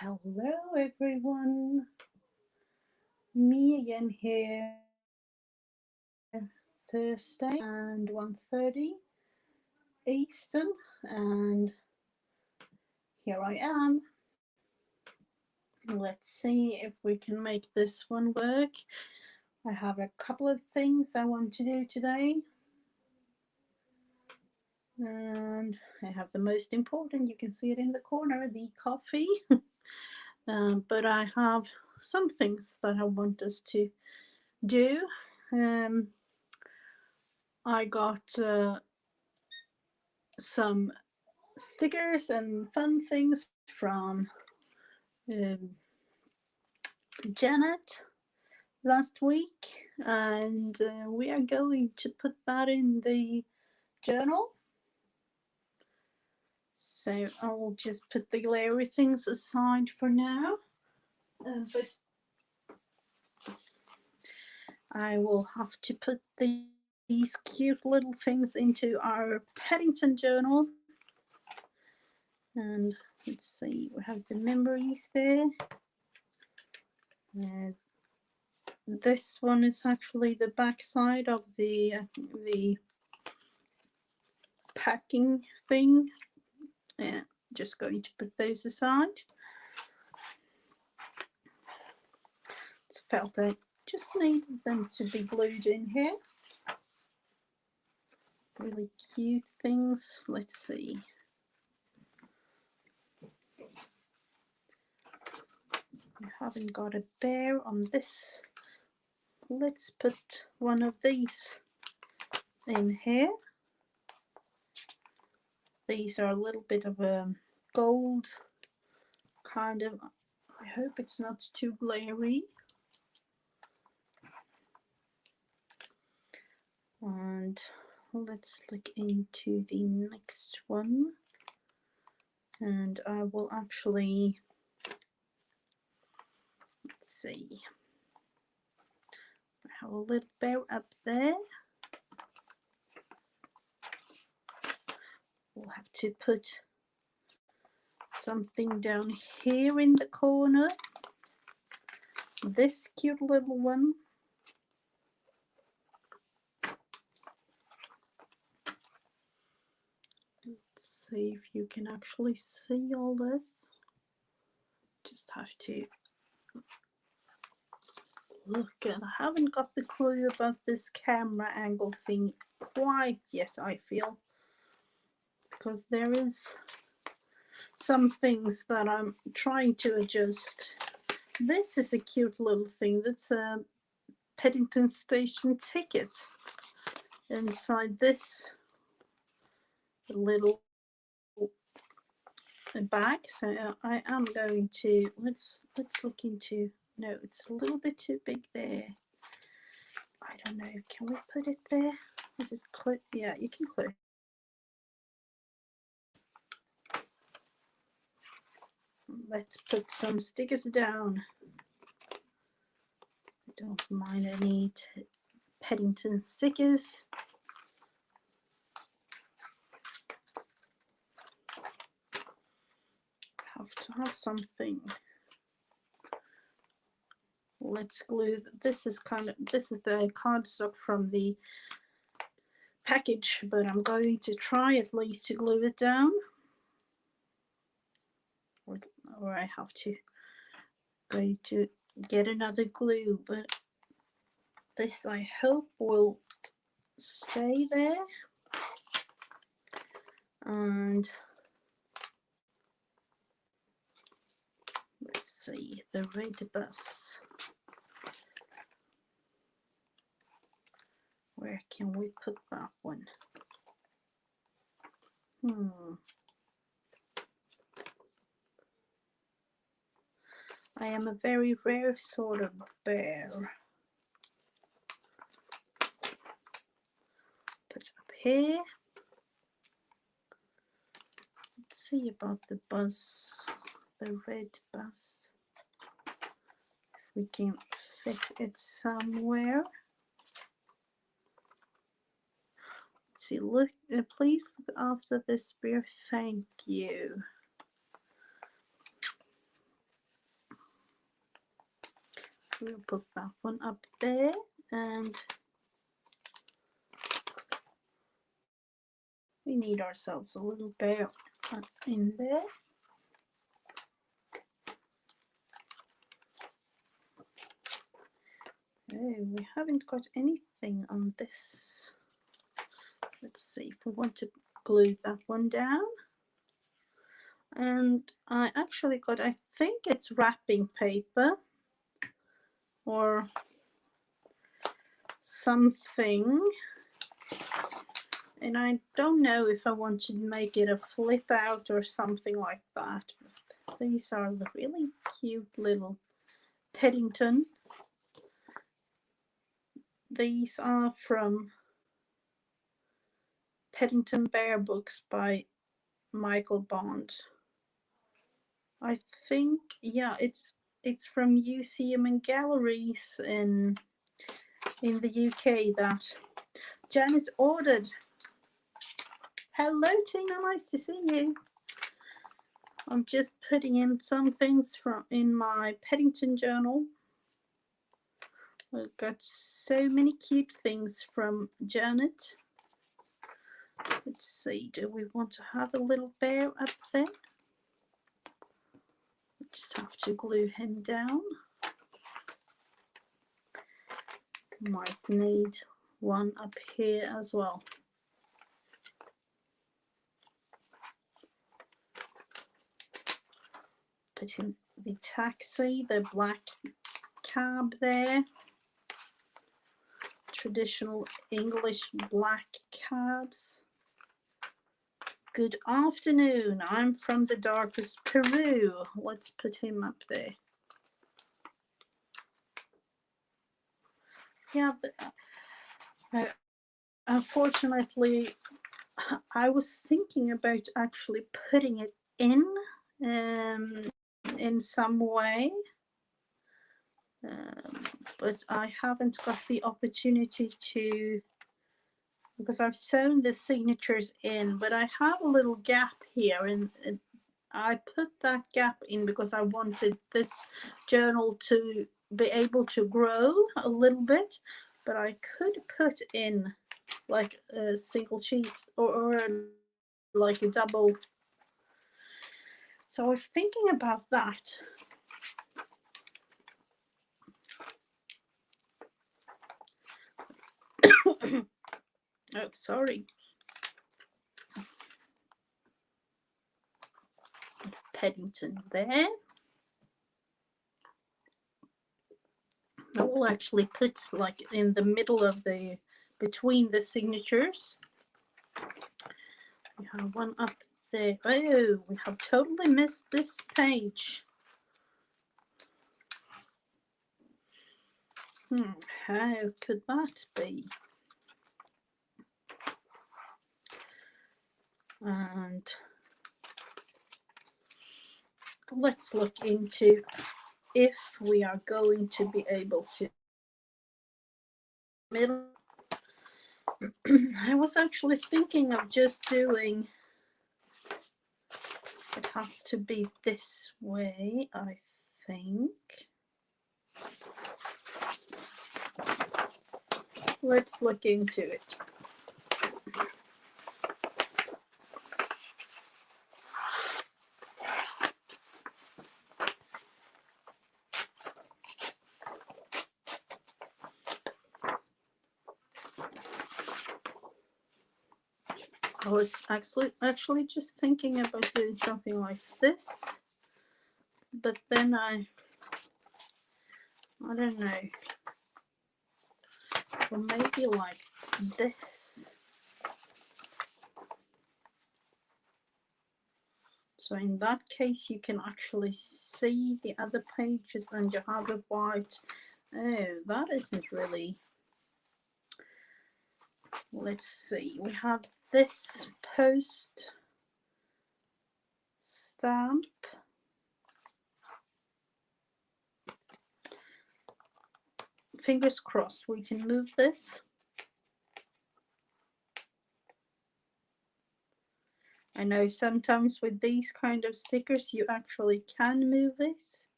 Hello everyone, me again here, Thursday and 1:30 Eastern, and here I am. Let's see if we can make this one work. I have a couple of things I want to do today, and I have the most important, you can see it in the corner, the coffee. But I have some things that I want us to do. I got some stickers and fun things from um, Janet last week, and we are going to put that in the journal. So I'll just put the glary things aside for now, but I will have to put these cute little things into our Paddington journal. And let's see, we have the memories there. This one is actually the back side of the packing thing. Yeah, just going to put those aside. Just felt I just needed them to be glued in here. Really cute things. Let's see. We haven't got a bear on this. Let's put one of these in here. These are a little bit of a gold kind of. I hope it's not too glary. And let's look into the next one. And I will actually, let's see, I have a little bear up there. We'll have to put something down here in the corner. This cute little one. Let's see if you can actually see all this. Just have to look, and I haven't got the clue about this camera angle thing quite yet, I feel, because there is some things that I'm trying to adjust. This is a cute little thing. That's a Paddington station ticket inside this little bag. So I am going to let's look into. No, it's a little bit too big there. I don't know. Can we put it there? This is close. Yeah, you can close. Let's put some stickers down. I don't mind any Paddington stickers. Have to have something. Let's glue. This is the cardstock from the package, but I'm going to try at least to glue it down. Or I have to going to get another glue, but this I hope will stay there. And let's see, the red bus. Where can we put that one? I am a very rare sort of bear. Put up here. Let's see about the bus, the red bus. If we can fit it somewhere. Let's see, look, please look after this bear. Thank you. we'll put that one up there, and we need ourselves a little bear in there. Oh, we haven't got anything on this. Let's see if we want to glue that one down. And I actually got, I think it's wrapping paper or something. And I don't know if I want to make it a flip out or something like that. These are the really cute little Paddington. These are from Paddington Bear Books by Michael Bond. I think, yeah, it's from Museum and Galleries in the UK that Janice ordered. Hello Tina, nice to see you. I'm just putting in some things in my Paddington journal. I've got so many cute things from Janet. Let's see, do we want to have a little bear up there? Just have to glue him down. Might need one up here as well. Put in the taxi, the black cab there. Traditional English black cabs. Good afternoon, I'm from the darkest Peru. Let's put him up there. Yeah, but, unfortunately, I was thinking about actually putting it in some way, but I haven't got the opportunity to, because I've sewn the signatures in, but I have a little gap here, and I put that gap in because I wanted this journal to be able to grow a little bit, but I could put in like a single sheet or like a double. So I was thinking about that. Oh, sorry. Paddington there. I will actually put like in the middle of the, between the signatures. We have one up there. Oh, we have totally missed this page. How could that be? And let's look into if we are going to be able to middle. I was actually thinking of just doing, it has to be this way, I think. Let's look into it. I was actually just thinking about doing something like this, but then I don't know, or maybe like this. So in that case, you can actually see the other pages and you have it white. Oh, that isn't really. Let's see, we have this post stamp. Fingers crossed we can move this. I know sometimes with these kind of stickers you actually can move it.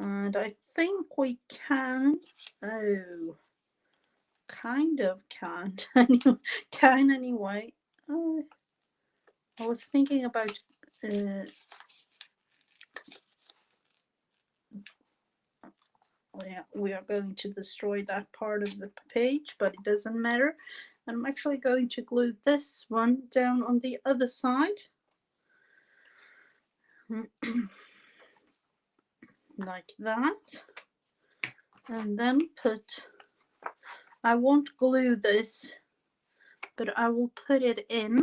And I think we can, oh, kind of can't, can anyway. I was thinking about yeah, we are going to destroy that part of the page, but it doesn't matter. I'm actually going to glue this one down on the other side. Like that. And then I won't glue this, but I will put it in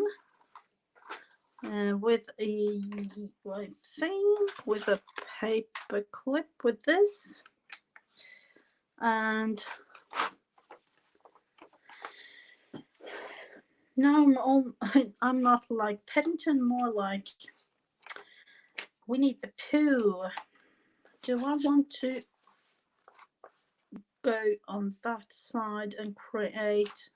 with I think with a paper clip with this. And no, I'm not like Paddington, more like Winnie the Pooh. Do I want to go on that side and create?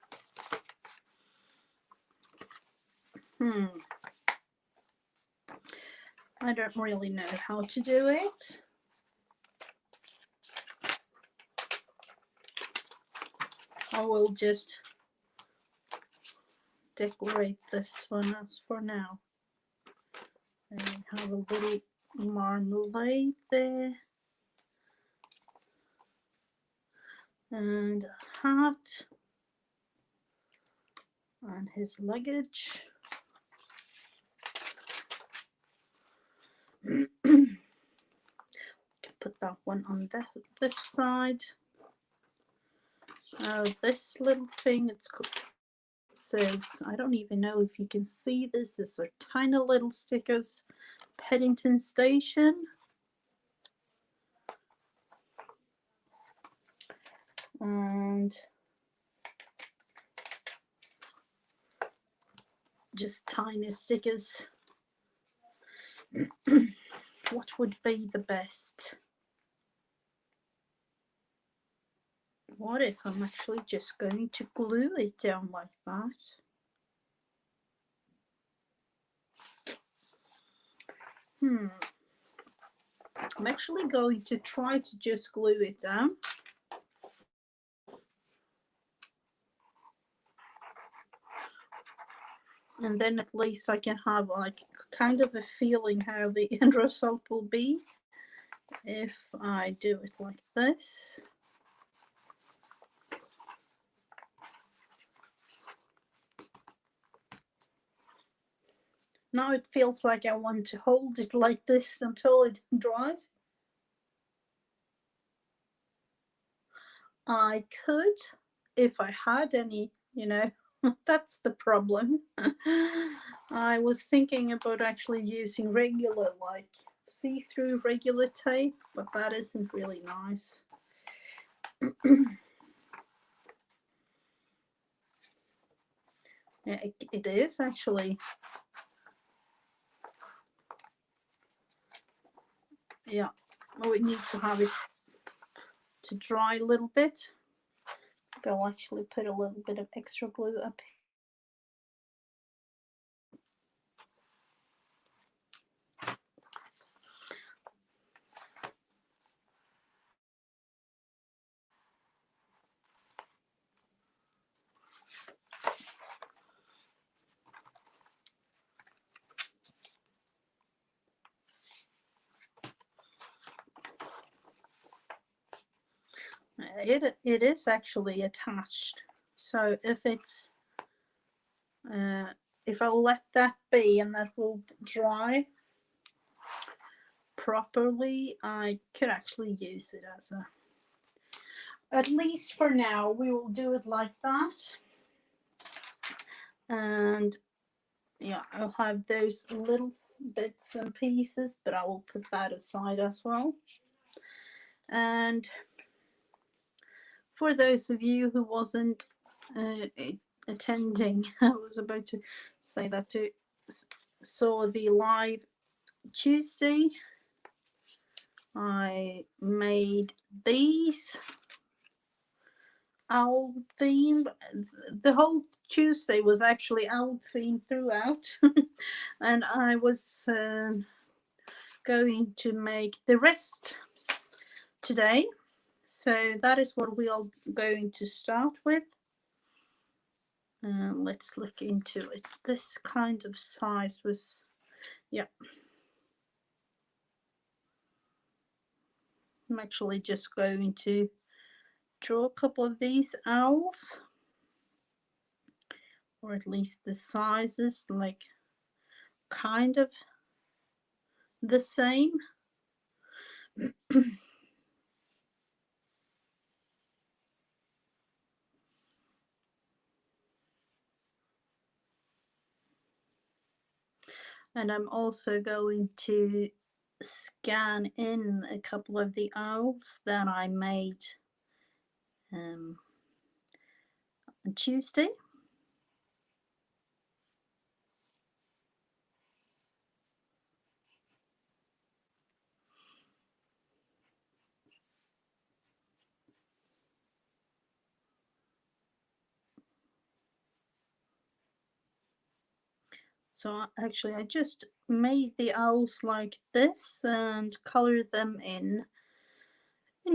I don't really know how to do it. I will just decorate this one as for now. And have a little marmalade there. And a hat. And his luggage. Put that one on this side. This little thing, it says, I don't even know if you can see this. These are tiny little stickers. Paddington Station. And just tiny stickers. What would be the best? What if I'm actually just going to glue it down like that? I'm actually going to try to just glue it down. And then at least I can have like kind of a feeling how the end result will be if I do it like this. Now it feels like I want to hold it like this until it dries. I could, if I had any, you know, that's the problem. I was thinking about actually using regular, like see-through regular tape, but that isn't really nice. Yeah, it is actually. Yeah, we need to have it to dry a little bit. I'll actually put a little bit of extra glue up. It is actually attached, so if it's if I'll let that be and that will dry properly, I could actually use it as a, at least for now we will do it like that. And yeah, I'll have those little bits and pieces, but I will put that aside as well. And for those of you who wasn't attending, I was about to say that too, saw the live Tuesday, I made these owl theme. The whole Tuesday was actually owl theme throughout. And I was going to make the rest today. So that is what we are going to start with. Let's look into it. This kind of size was, yeah. I'm actually just going to draw a couple of these owls, or at least the sizes, like kind of the same. And I'm also going to scan in a couple of the owls that I made on Tuesday. So actually I just made the owls like this and colored them in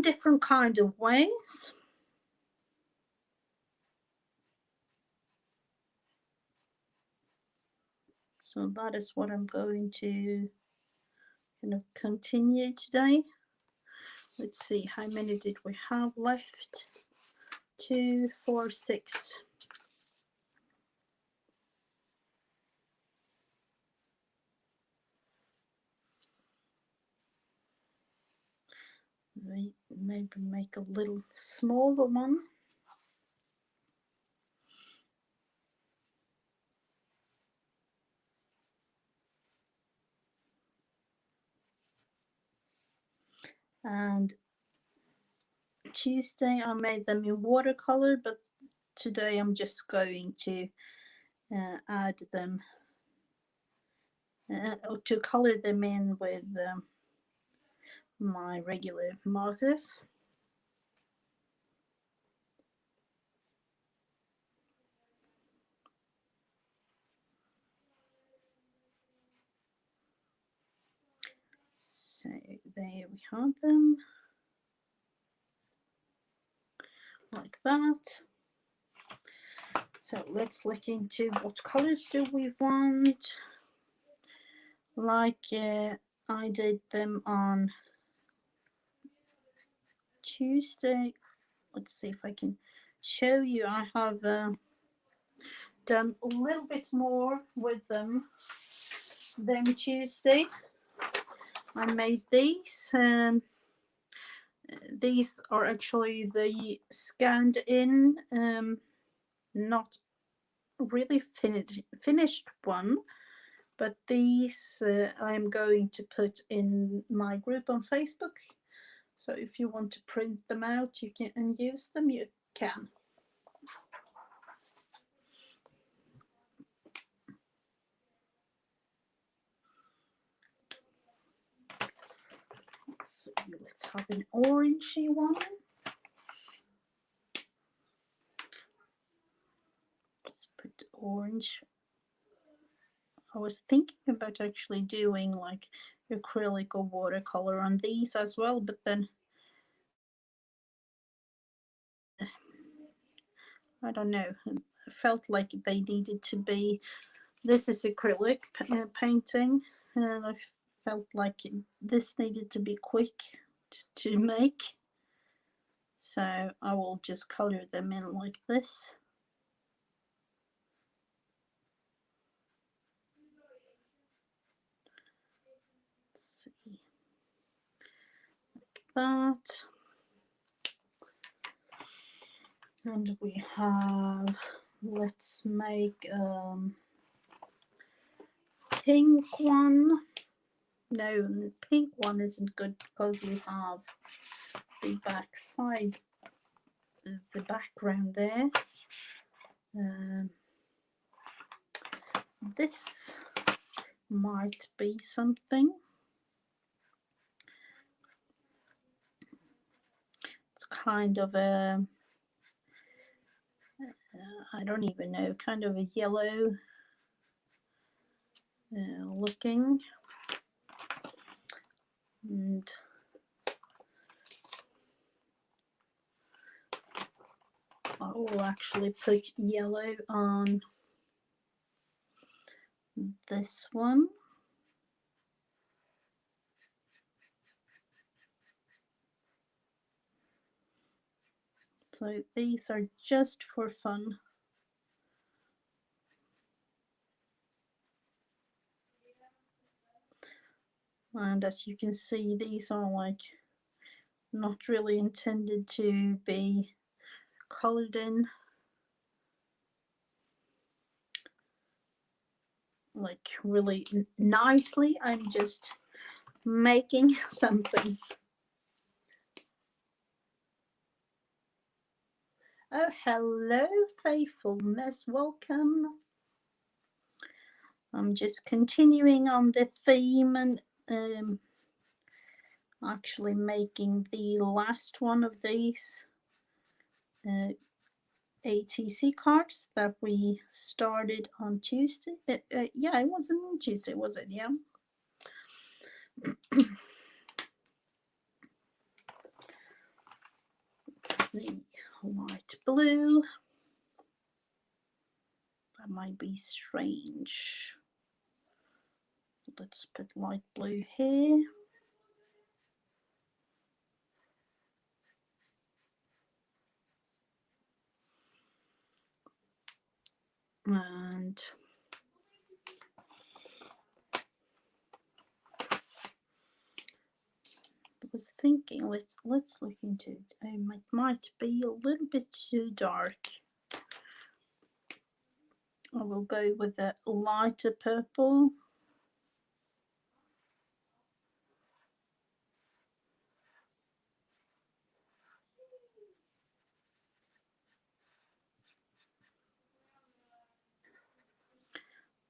different kind of ways. So that is what I'm going to kind of continue today. Let's see, how many did we have left? 2, 4, 6. Maybe make a little smaller one. And Tuesday I made them in watercolor, but today I'm just going to add them to color them in with my regular markers. So there we have them, like that. So let's look into what colors do we want. Like I did them on Tuesday. Let's see if I can show you. I have done a little bit more with them than Tuesday. I made these. These are actually the scanned in, not really finished one, but these I'm going to put in my group on Facebook. So if you want to print them out, you can and use them, you can. So let's have an orangey one. Let's put orange. I was thinking about actually doing like acrylic or watercolor on these as well, but then I don't know. I felt like they needed to be. This is acrylic painting, and I felt like this needed to be quick to make. So I will just color them in like this. Let's see, like that. And we have, let's make pink one. No, pink one isn't good because we have the back side, the background there. This might be something. It's kind of a, I don't even know, kind of a yellow looking. And I will actually put yellow on this one. So these are just for fun. And as you can see, these are like not really intended to be colored in like really nicely. I'm just making something. Oh, hello, faithfulness. Welcome. I'm just continuing on the theme and actually making the last one of these ATC cards that we started on Tuesday. Yeah, it wasn't on Tuesday, was it? Yeah. Let's see, light blue. That might be strange. Let's put light blue here. And I was thinking, let's look into it. It might be a little bit too dark. I will go with a lighter purple.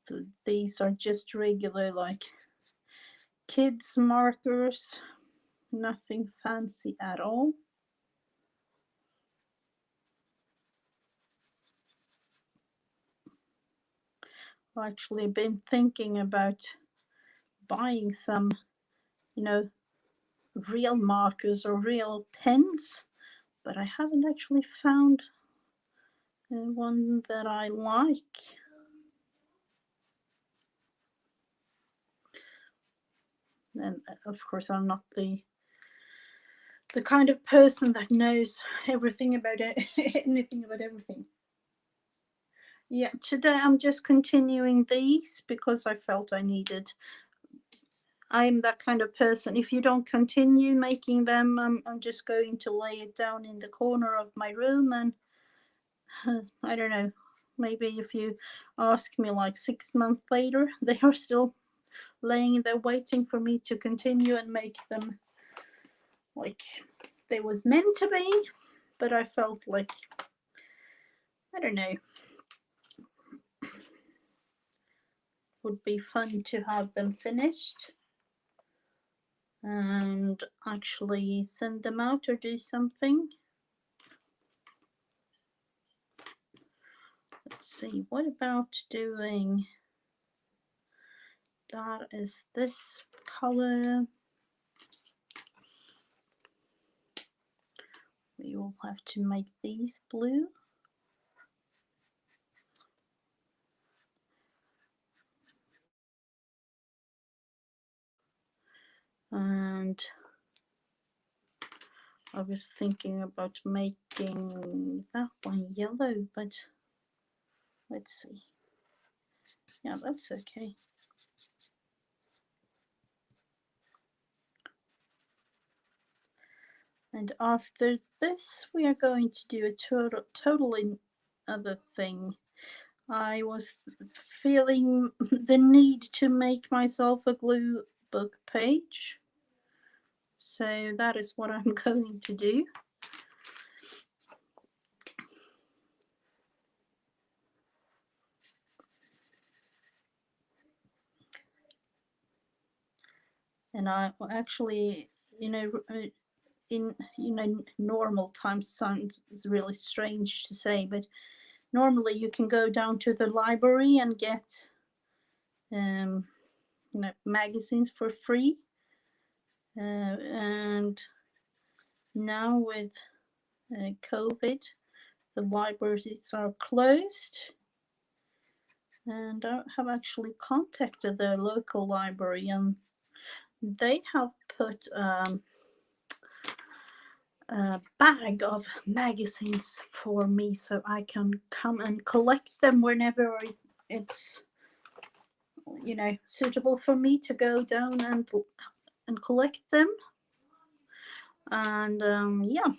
So these are just regular like kids markers, nothing fancy at all. I've actually been thinking about buying some, real markers or real pens, but I haven't actually found one that I like. And of course, I'm not the kind of person that knows everything about it, anything about everything. Yeah, today I'm just continuing these because I felt I needed. I'm that kind of person. If you don't continue making them, I'm just going to lay it down in the corner of my room, and I don't know. Maybe if you ask me like 6 months later, they are still laying there waiting for me to continue and make them like they was meant to be. But I felt like, I don't know, would be fun to have them finished and actually send them out or do something. Let's see, what about doing, that is this color. We will have to make these blue. And I was thinking about making that one yellow, but let's see. Yeah, that's okay. And after this, we are going to do a totally other thing. I was feeling the need to make myself a glue book page. So that is what I'm going to do. And I actually, in normal times sounds really strange to say, but normally you can go down to the library and get magazines for free, and now with COVID the libraries are closed, and I have actually contacted the local library, and they have put a bag of magazines for me, so I can come and collect them whenever it's, you know, suitable for me to go down and collect them. And yeah,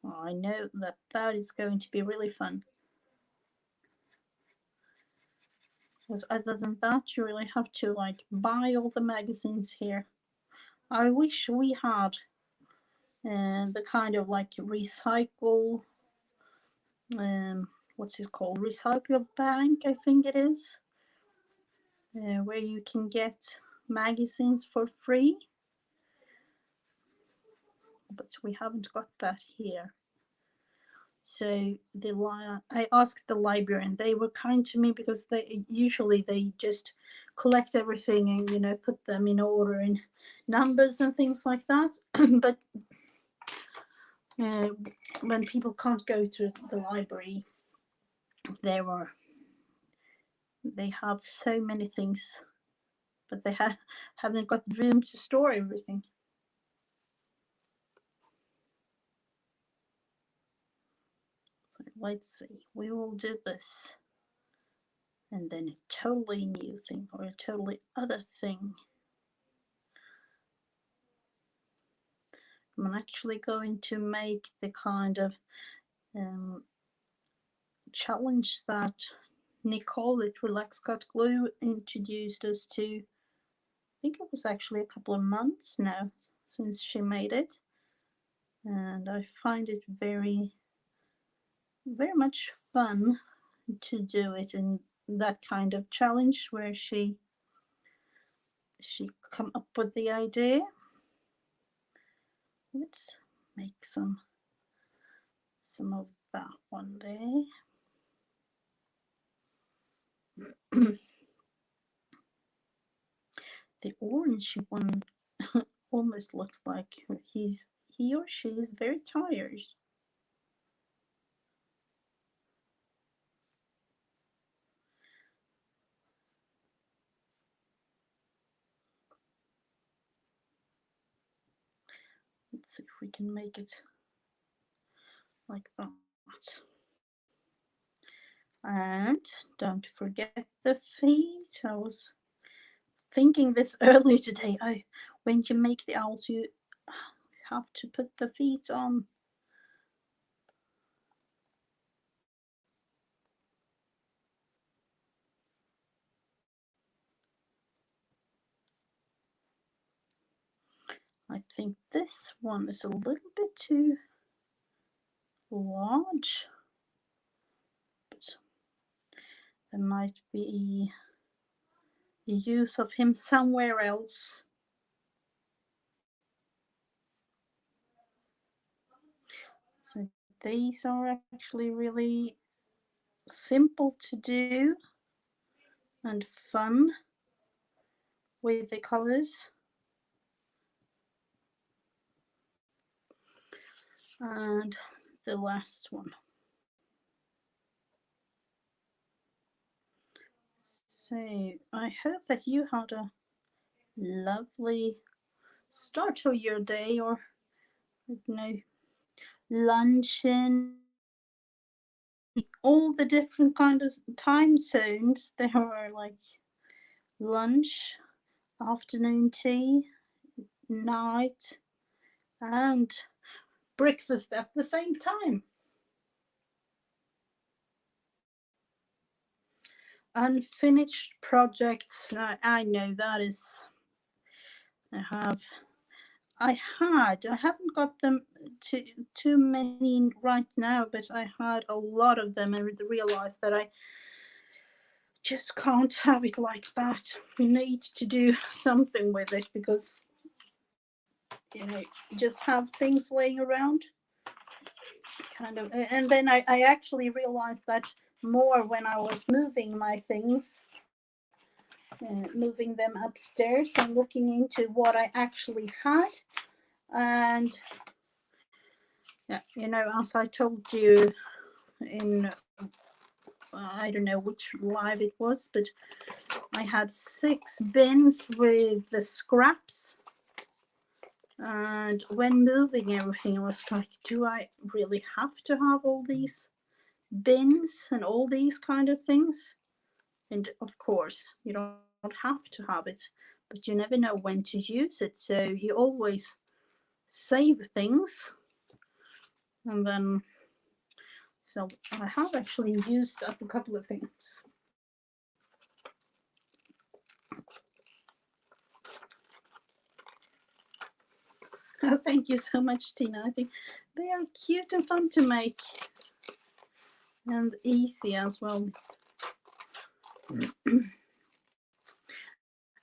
I know that that is going to be really fun. Because other than that, you really have to like buy all the magazines here. I wish we had the kind of like recycle, what's it called? Recycle bank, I think it is, where you can get magazines for free. But we haven't got that here. So I asked the librarian. They were kind to me because they just collect everything and, you know, put them in order in numbers and things like that. But when people can't go to the library, they have so many things, but they haven't got room to store everything. So let's see. We will do this. And then a totally new thing or a totally other thing. I'm actually going to make the kind of challenge that Nicole at Relax Cut Glue introduced us to. I think it was actually a couple of months now since she made it. And I find it very, very much fun to do it in that kind of challenge where she come up with the idea. Let's make some of that one there. The orange one almost looks like he or she is very tired. Let's see if we can make it like that. And don't forget the feet. I was thinking this earlier today. When you make the owls, you have to put the feet on. I think this one is a little bit too large, but there might be the use of him somewhere else. So these are actually really simple to do and fun with the colors. And the last one. So I hope that you had a lovely start to your day, or, you know, luncheon. All the different kind of time zones. There are like lunch, afternoon tea, night, and breakfast at the same time. Unfinished projects. I know that is. I haven't got them too many right now, but I had a lot of them and realized that I just can't have it like that. We need to do something with it because, you know, just have things laying around kind of. And then I actually realized that more when I was moving my things, moving them upstairs and looking into what I actually had. And yeah, you know, as I told you in, I don't know which live it was, but I had 6 bins with the scraps. And when moving everything, I was like, do I really have to have all these bins and all these kind of things? And of course, you don't have to have it, but you never know when to use it. So you always save things. And then, so I have actually used up a couple of things. Oh, thank you so much, Tina. I think they are cute and fun to make, and easy as well.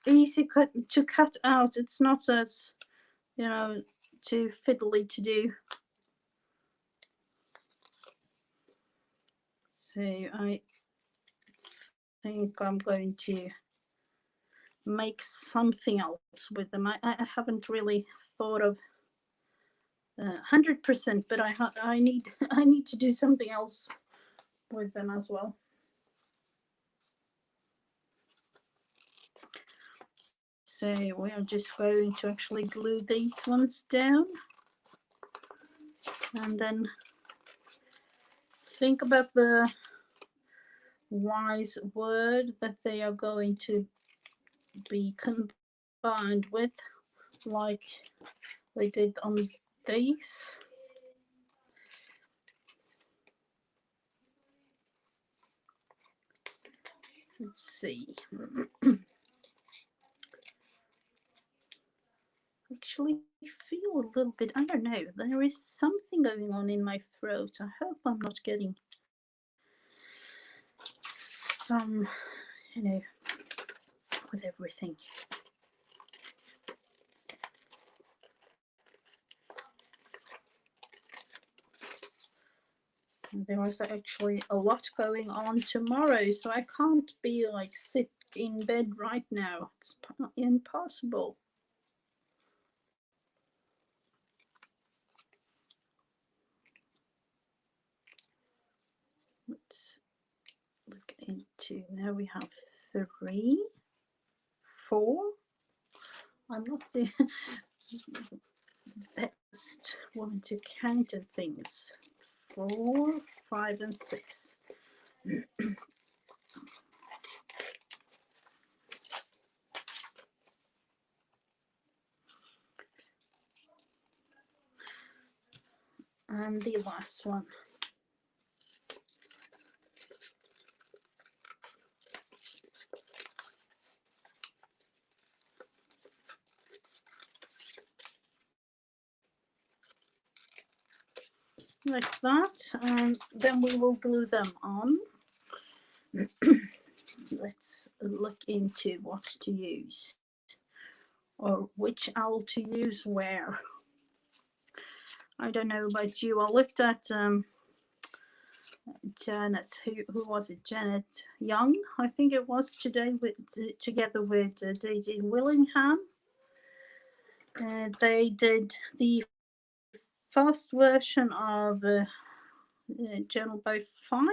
Easy to cut out. It's not as, you know, too fiddly to do. So I think I'm going to make something else with them. I haven't really thought of 100%, but I need to do something else with them as well. So we are just going to actually glue these ones down, and then think about the wise word that they are going to be combined with, like we did on these. Let's see. Actually feel a little bit, I don't know, there is something going on in my throat. I hope I'm not getting some, you know, with everything. There is actually a lot going on tomorrow, so I can't be like sit in bed right now. It's impossible. Let's look into, now we have 3, 4. I'm not the best one to count things. 4, 5, and 6. And the last one. Like that, and then we will glue them on. Let's look into what to use, or which owl to use where. I don't know about you. I looked at Janet, who was it? Janet Young, I think it was, today with together with DJ Willingham. They did the first version of Journal by 5,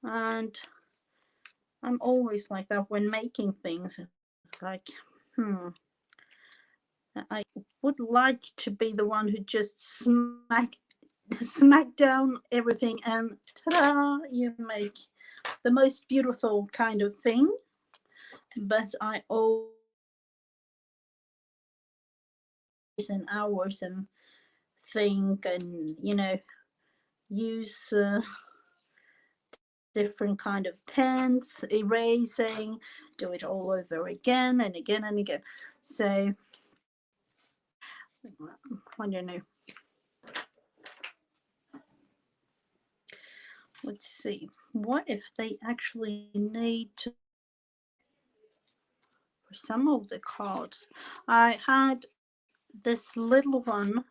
and I'm always like that when making things. It's like, I would like to be the one who just smack down everything, and ta-da, you make the most beautiful kind of thing. But I always and hours and think, and you know, use different kind of pens, erasing, do it all over again and again and again. So I don't know. Let's see. What if they actually need to, for some of the cards, I had this little one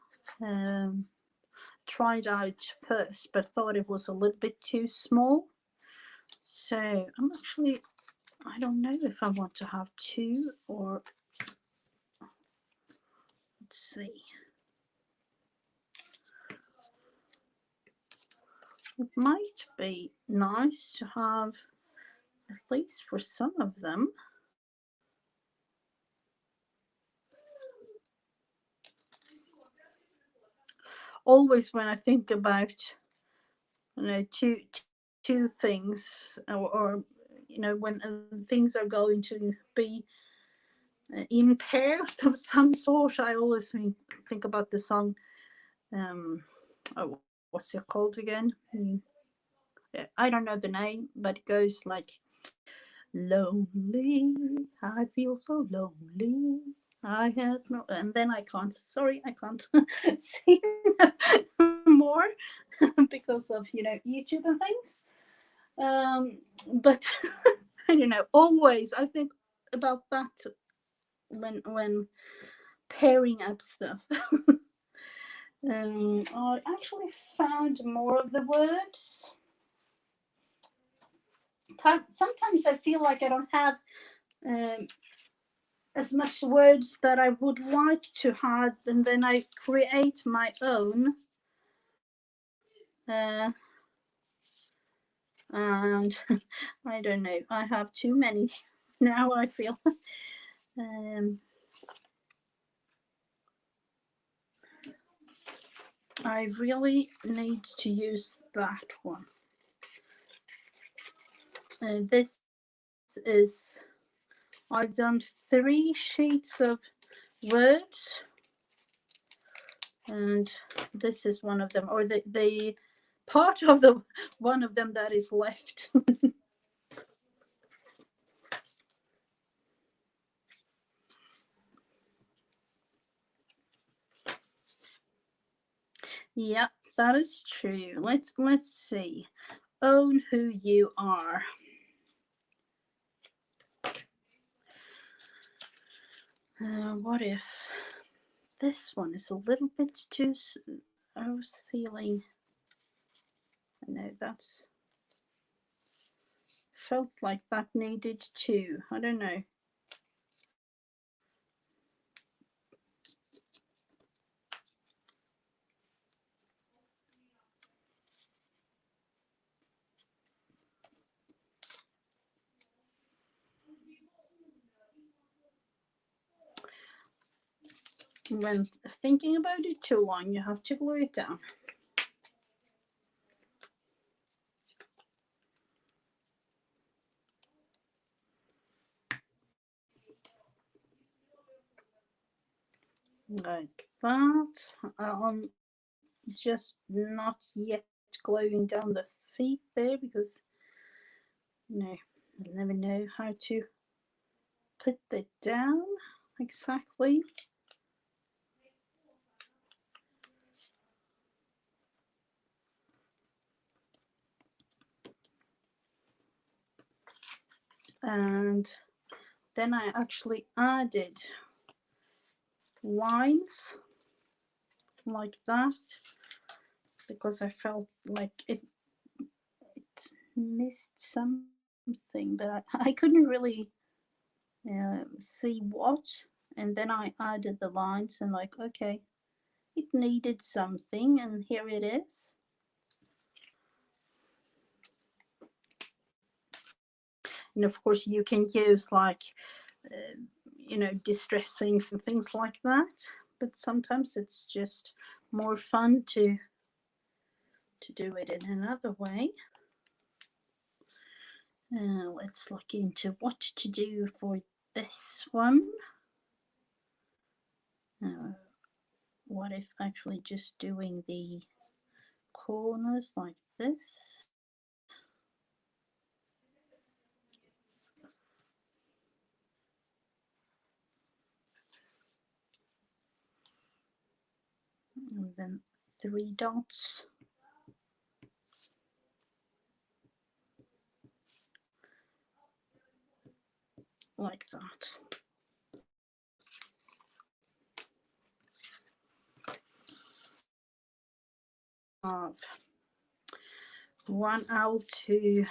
tried out first, but thought it was a little bit too small. So I'm actually, I don't know if I want to have 2 or, let's see. It might be nice to have, at least for some of them, always when I think about, you know, two things, or you know, when things are going to be in pairs of some sort, I always think about the song. Oh, what's it called again? I don't know the name, but it goes like, lonely, I feel so lonely. I have no, and then I can't. Sorry, I can't sing more because of, you know, YouTube and things. But I don't know. Always, I think about that when pairing up stuff. I actually found more of the words. Sometimes I feel like I don't have um, as much words that I would like to have, and then I create my own. And I don't know, I have too many now, I feel. I really need to use that one. This is, I've done 3 sheets of words, and this is one of them, or the part of the one of them that is left. Yeah, that is true. Let's see. Own who you are. What if this one is a little bit too, I was feeling, no, that's, felt like that needed 2. I don't know. When thinking about it too long, you have to glue it down. Like that. I'm just not yet gluing down the feet there because, you know, I never know how to put that down exactly. And then I actually added lines like that because I felt like it missed something, but I couldn't really see what. And then I added the lines and like, okay, it needed something, and here it is. And of course you can use like you know, distress things and things like that, but sometimes it's just more fun to do it in another way. Let's look into what to do for this one. What if actually just doing the corners like this? And then 3 dots. Like that. Of 1 out to,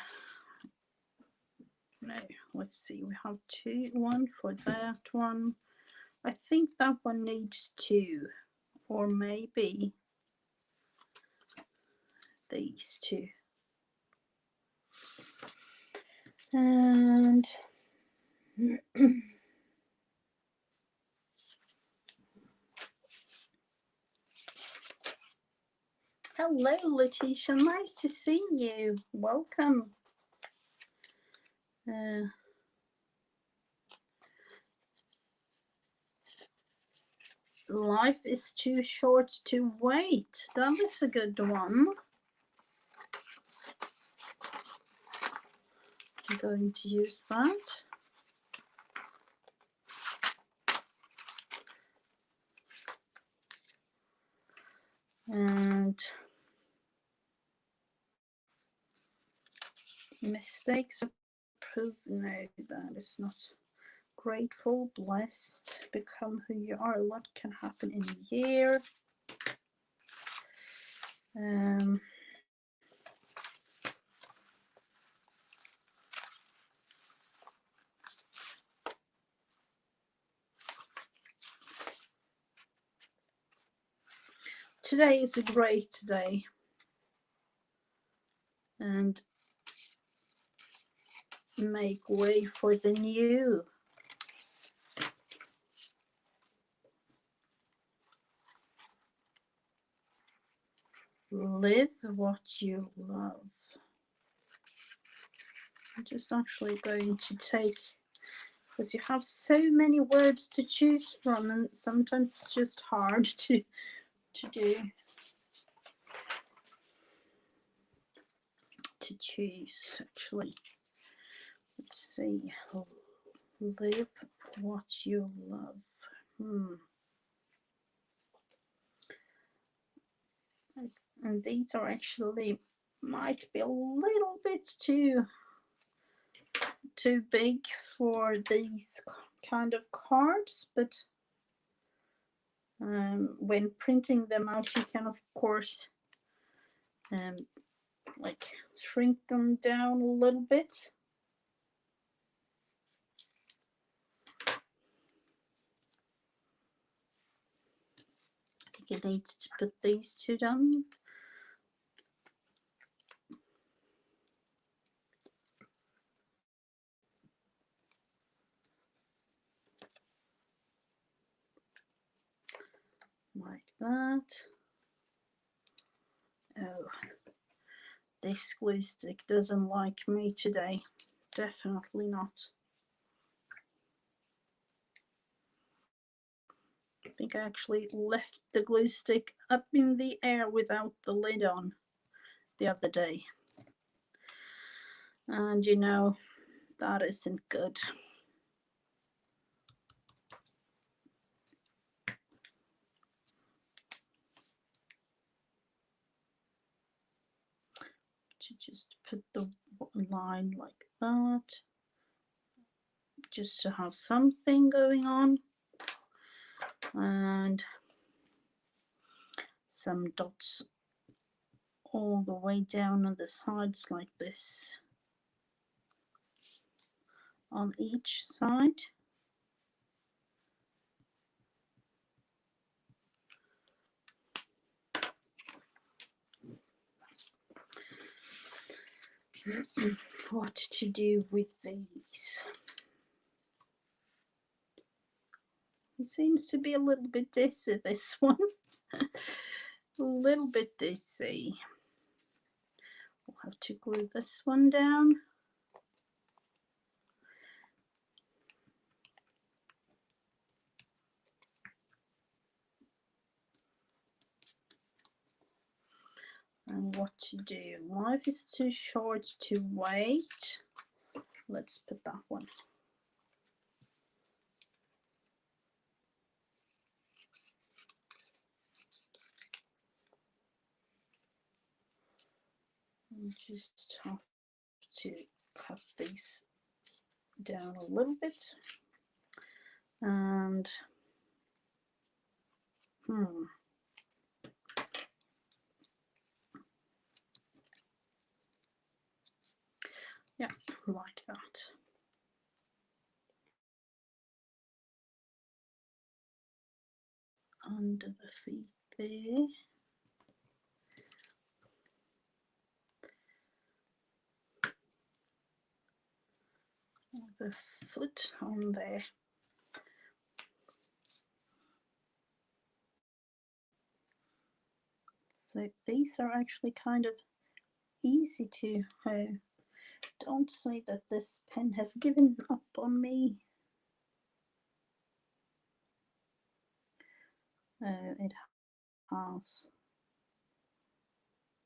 no, let's see, we have 2, 1 for that one. I think that one needs 2, or maybe these 2. And hello, Letitia. Nice to see you. Welcome. Life is too short to wait. That is a good one. I'm going to use that. And mistakes are proved. No, that is not. Grateful, blessed, become who you are. A lot can happen in a year. Today is a great day. And make way for the new. Live what you love. I'm just actually going to take, because you have so many words to choose from, and sometimes it's just hard to choose. Actually, let's see. Live what you love. And these are actually might be a little bit too big for these kind of cards, but when printing them out, you can of course like shrink them down a little bit. I think you need to put these two down. Like that. Oh, this glue stick doesn't like me today. Definitely not. I think I actually left the glue stick up in the air without the lid on the other day. And you know, that isn't good. To just put the line like that, just to have something going on, and some dots all the way down on the sides like this on each side. What to do with these? It seems to be a little bit dizzy, this one. A little bit dizzy. We'll have to glue this one down. And what to do? Life is too short to wait. Let's put that one. And just have to cut these down a little bit. And yeah, like that. Under the feet there. the foot on there. So these are actually kind of easy to don't say that this pen has given up on me. It has,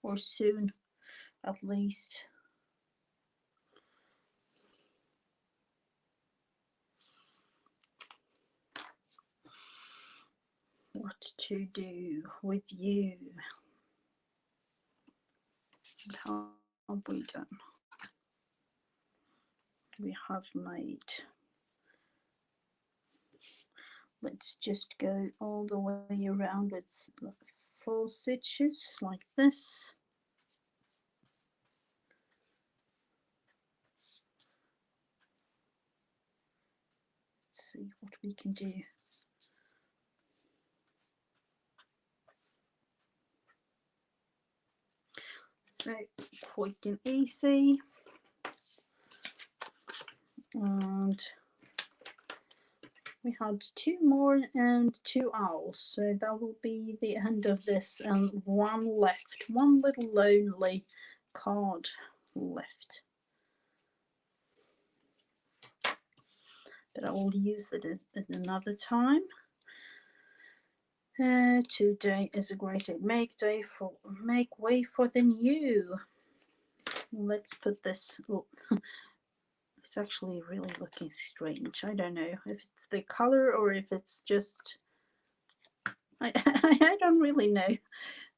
or soon at least. What to do with you? How have we done? We have made, let's just go all the way around with 4 stitches like this. Let's see what we can do. So quick and easy. And we had 2 more and 2 owls, so that will be the end of this, and 1 left, 1 little lonely card left, but I will use it at another time. Today is a great day. Make way for the new. Let's put this. It's actually really looking strange. I don't know if it's the color or if it's just. I don't really know.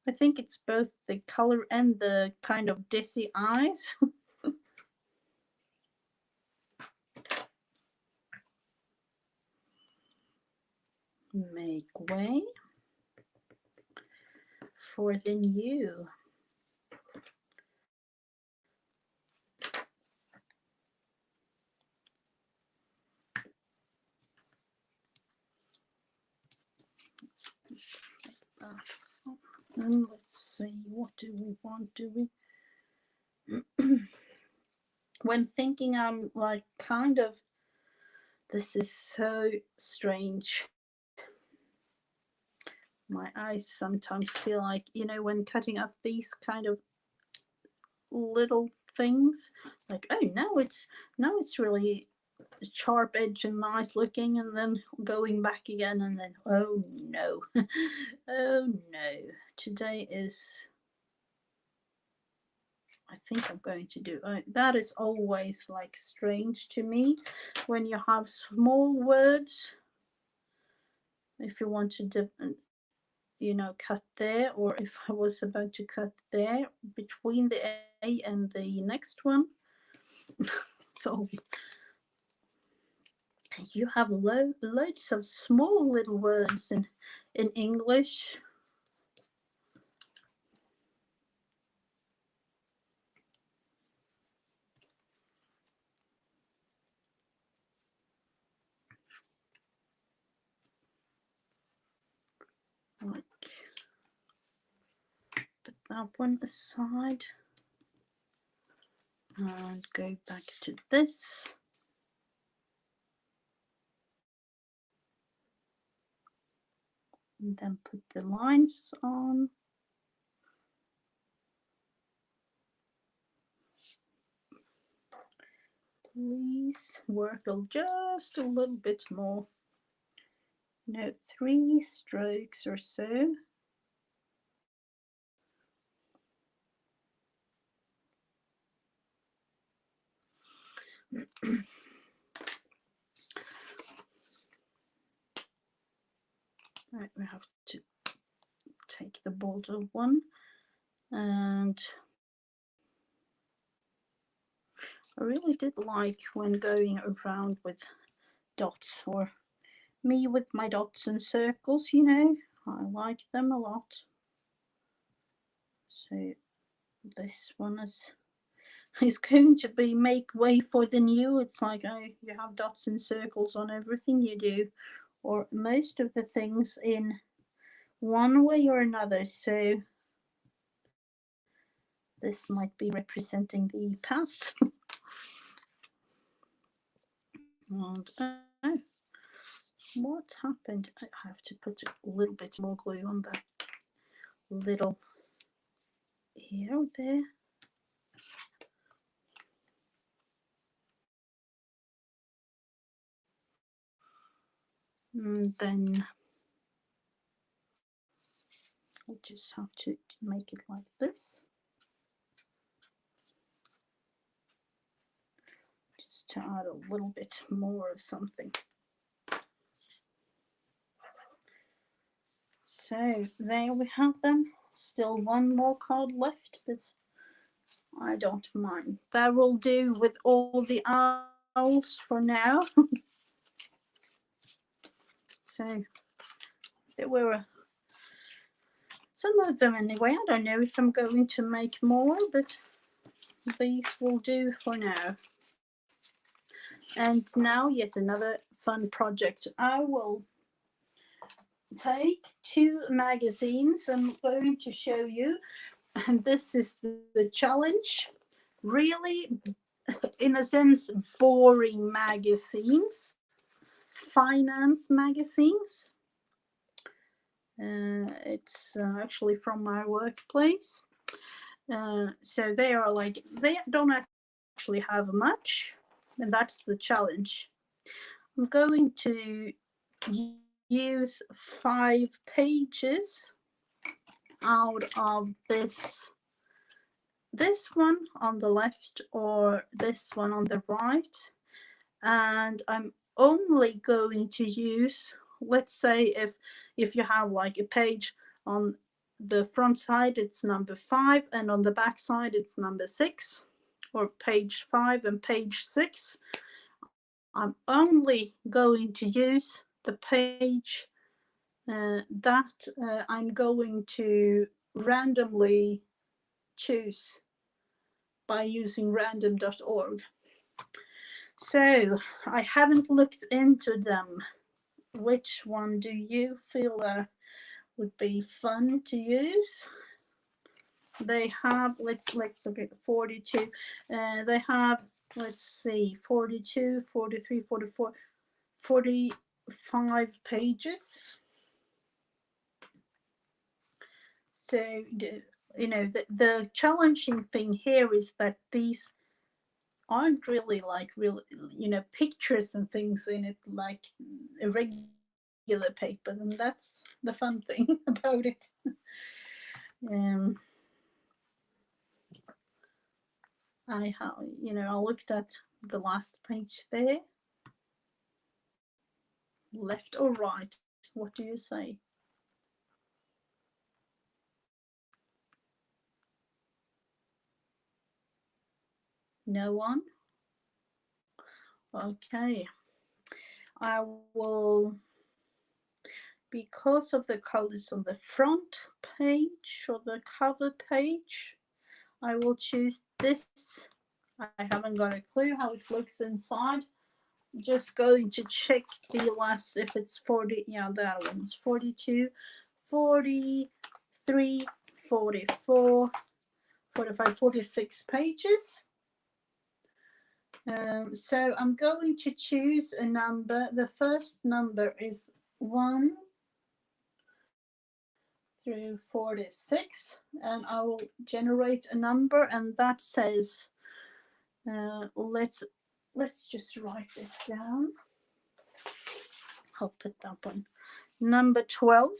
I think it's both the color and the kind of dizzy eyes. Make way for the new. Let's get that. And let's see, what do we want? Do we? When thinking, I'm like kind of, this is so strange. My eyes sometimes feel like, you know, when cutting up these kind of little things, like, oh, now it's really sharp edge and nice looking, and then going back again, and then oh no. Oh no, today is, I think I'm going to do that. Is always like strange to me when you have small words, if you want to you know, cut there, or if I was about to cut there between the A and the next one. So you have loads of small little words in English. Like, put that one aside and go back to this. And then put the lines on. Please work just a little bit more. No, 3 strokes or so. Right, we have to take the border one, and I really did like when going around with dots, or me with my dots and circles, you know, I like them a lot. So this one is going to be make way for the new. It's like, oh, you have dots and circles on everything you do, or most of the things, in one way or another. So this might be representing the past. And what happened? I have to put a little bit more glue on the little here, there. And then I just have to make it like this. Just to add a little bit more of something. So there we have them. Still one more card left, but I don't mind. That will do with all the owls for now. So there were some of them anyway. I don't know if I'm going to make more, but these will do for now. And now yet another fun project. I will take 2 magazines. I'm going to show you, and this is the challenge. Really, in a sense, boring magazines, finance magazines. It's actually from my workplace. So they are like, they don't actually have much, and that's the challenge. I'm going to use 5 pages out of this one on the left or this one on the right, and I'm only going to use, let's say if you have like a page on the front side, it's number 5, and on the back side it's number 6, or page 5 and page 6. I'm only going to use the page that I'm going to randomly choose by using random.org. So I haven't looked into them. Which one do you feel would be fun to use? They have, let's look at 42. They have, let's see, 42, 43, 44, 45 pages. So, you know, the challenging thing here is that these aren't really like real, you know, pictures and things in it like a regular paper, and that's the fun thing about it. I have, you know, I looked at the last page there. Left or right? What do you say? No one? Okay. I will, because of the colors on the front page or the cover page, I will choose this. I haven't got a clue how it looks inside. Just going to check the last, if it's 40, yeah, that one's 42, 43, 44, 45, 46 pages. So I'm going to choose a number. The first number is 1 through 46, and I will generate a number, and that says, let's just write this down. I'll put that one. Number 12.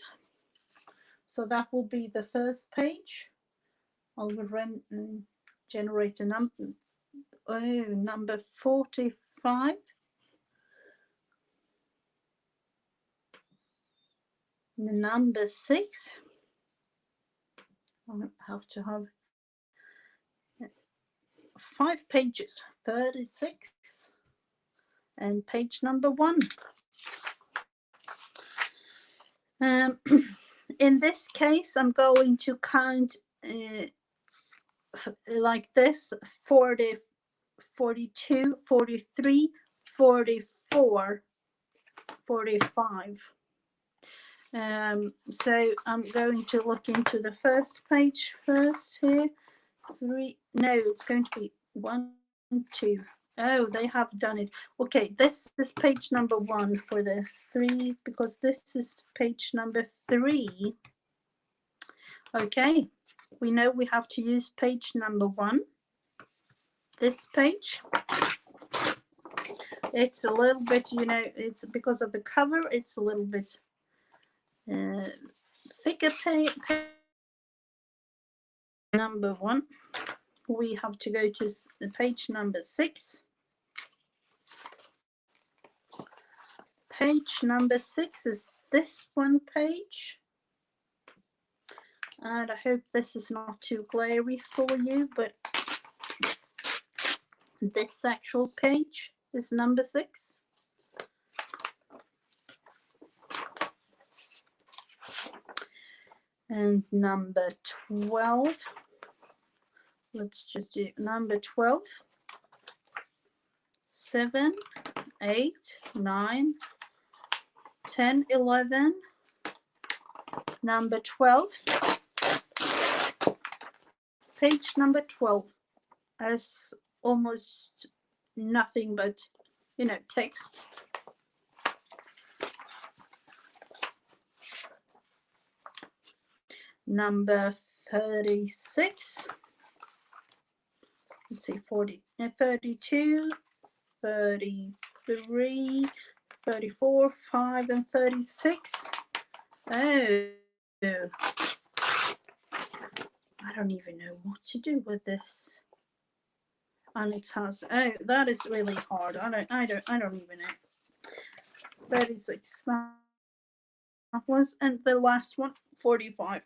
So that will be the first page. I'll generate a number. Oh, number 45. The number 6. I have to have 5 pages. 36. And page number 1. In this case, I'm going to count like this: 40, 42, 43, 44, 45. So I'm going to look into the first page first here. 3, no, it's going to be 1, 2, Oh, they have done it. Okay, this is page number 1 for this 3, because this is page number 3. Okay, we know we have to use page number 1. This page, it's a little bit, you know, it's because of the cover, it's a little bit thicker page. Number 1, we have to go to page number 6. Page number 6 is this one page. And I hope this is not too glary for you, but this actual page is number 6. And number 12, let's just do number 12, 7, 8, 9, 10, 11, number 12, page number 12 has almost nothing but, you know, text. Number 36, let's see, 32, 33, 34, 5, and 36. Oh, I don't even know what to do with this. And it has, oh, that is really hard. I don't even know. 36, that was, and the last one, 45.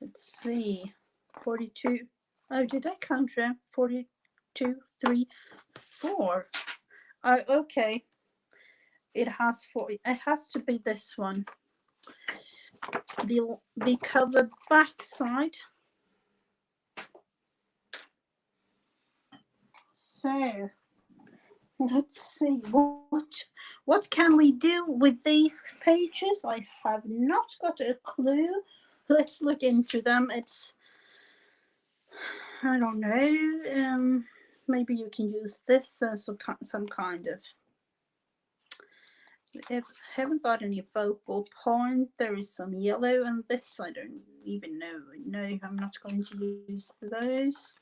Let's see, 42. Oh, did I count wrong? 42, 3, 4. Oh, okay. It has 4. It has to be this one. The cover back side. So let's see what can we do with these pages. I have not got a clue. Let's look into them. It's, I don't know, maybe you can use this as some kind of, I haven't got any focal point. There is some yellow and this, I don't even know. No, I'm not going to use those.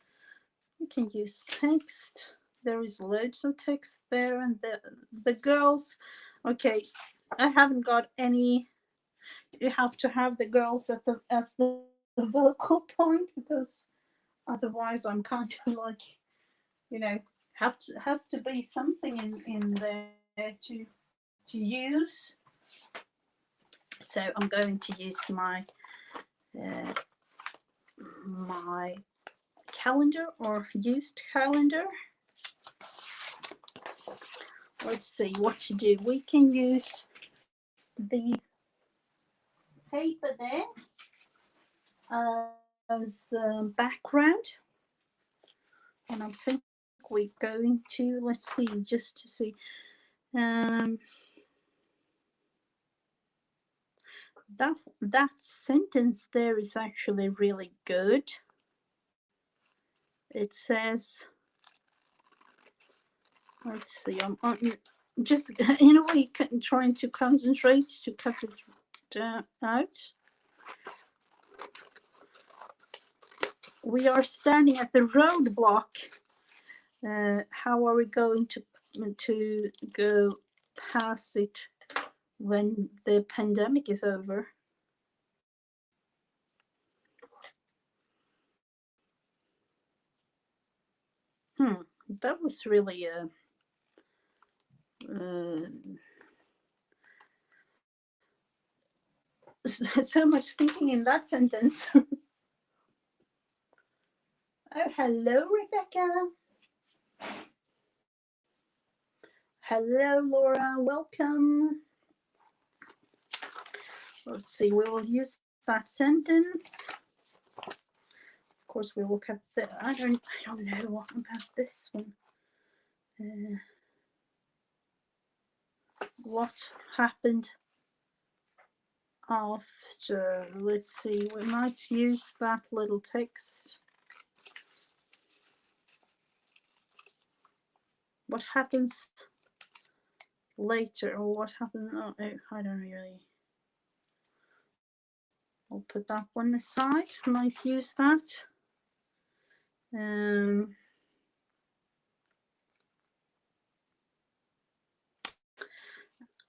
You can use text. There is loads of text there, and the girls, okay, I haven't got any. You have to have the girls as the vocal point, because otherwise I'm kind of like, you know, has to be something in there to use. So I'm going to use my my calendar or used calendar. Let's see what to do. We can use the paper there as background, and I think we're going to, let's see, just to see, that sentence there is actually really good. It says, let's see, I'm just in a way trying to concentrate to cut it out. We are standing at the roadblock. How are we going to go past it when the pandemic is over? That was really so much thinking in that sentence. Oh, hello, Rebecca. Hello, Laura. Welcome. Let's see. We will use that sentence. Of course, we look at the. I don't know what about this one. What happened after? Let's see. We might use that little text. what happens later, or what happens. Oh, I don't really. I'll put that one aside. Might use that.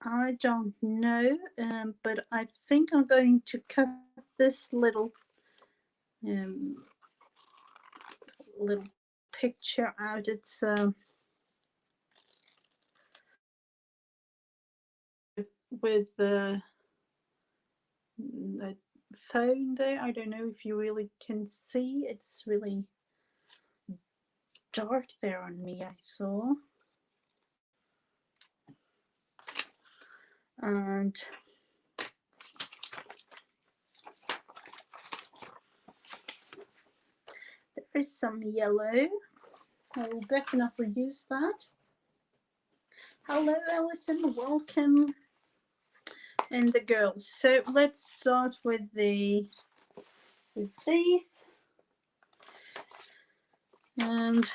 I don't know, but I think I'm going to cut this little picture out. It's with the phone there. I don't know if you really can see. It's really dark there on me, I saw. And there is some yellow. I will definitely use that. Hello, Alison. Welcome. And the girls. So let's start with these, and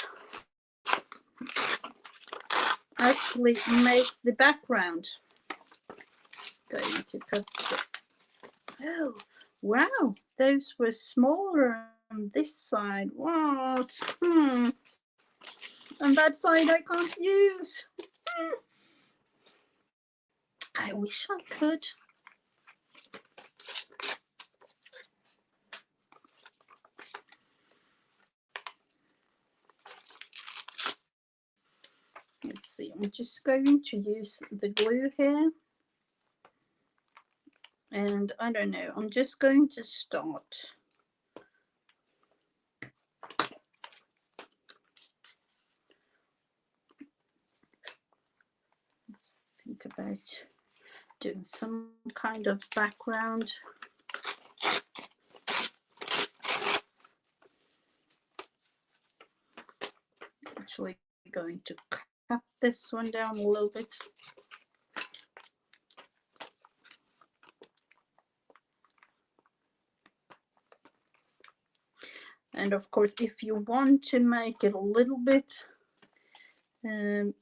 actually make the background. Going to cut the, oh wow, those were smaller on this side. What? And that side I can't use. I wish I could. Let's see, I'm just going to use the glue here. And I don't know, I'm just going to start. Let's think about doing some kind of background. Actually going to cut this one down a little bit. And of course, if you want to make it a little bit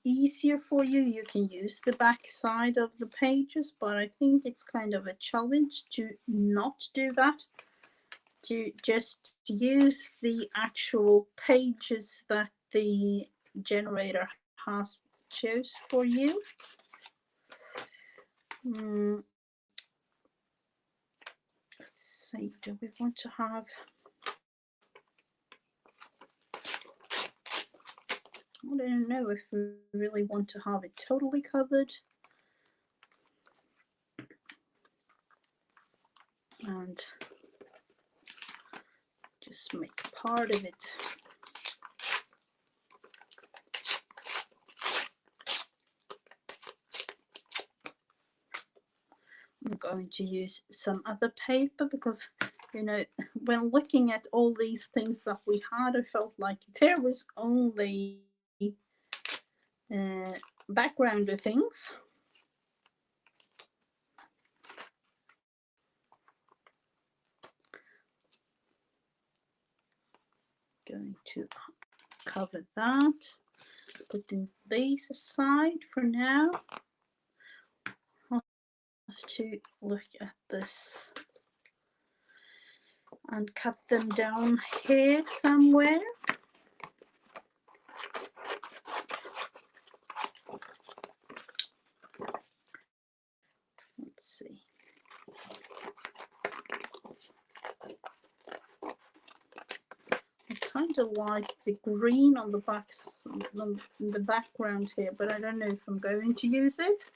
easier for you, you can use the back side of the pages, but I think it's kind of a challenge to not do that, to just use the actual pages that the generator has chose for you. Let's see, do we want to have, I don't know if we really want to have it totally covered. And just make part of it. I'm going to use some other paper because, you know, when looking at all these things that we had, I felt like there was only background things. Going to cover that, putting these aside for now. I'll have to look at this and cut them down here somewhere. Let's see. I kind of like the green on the the background here, but I don't know if I'm going to use it.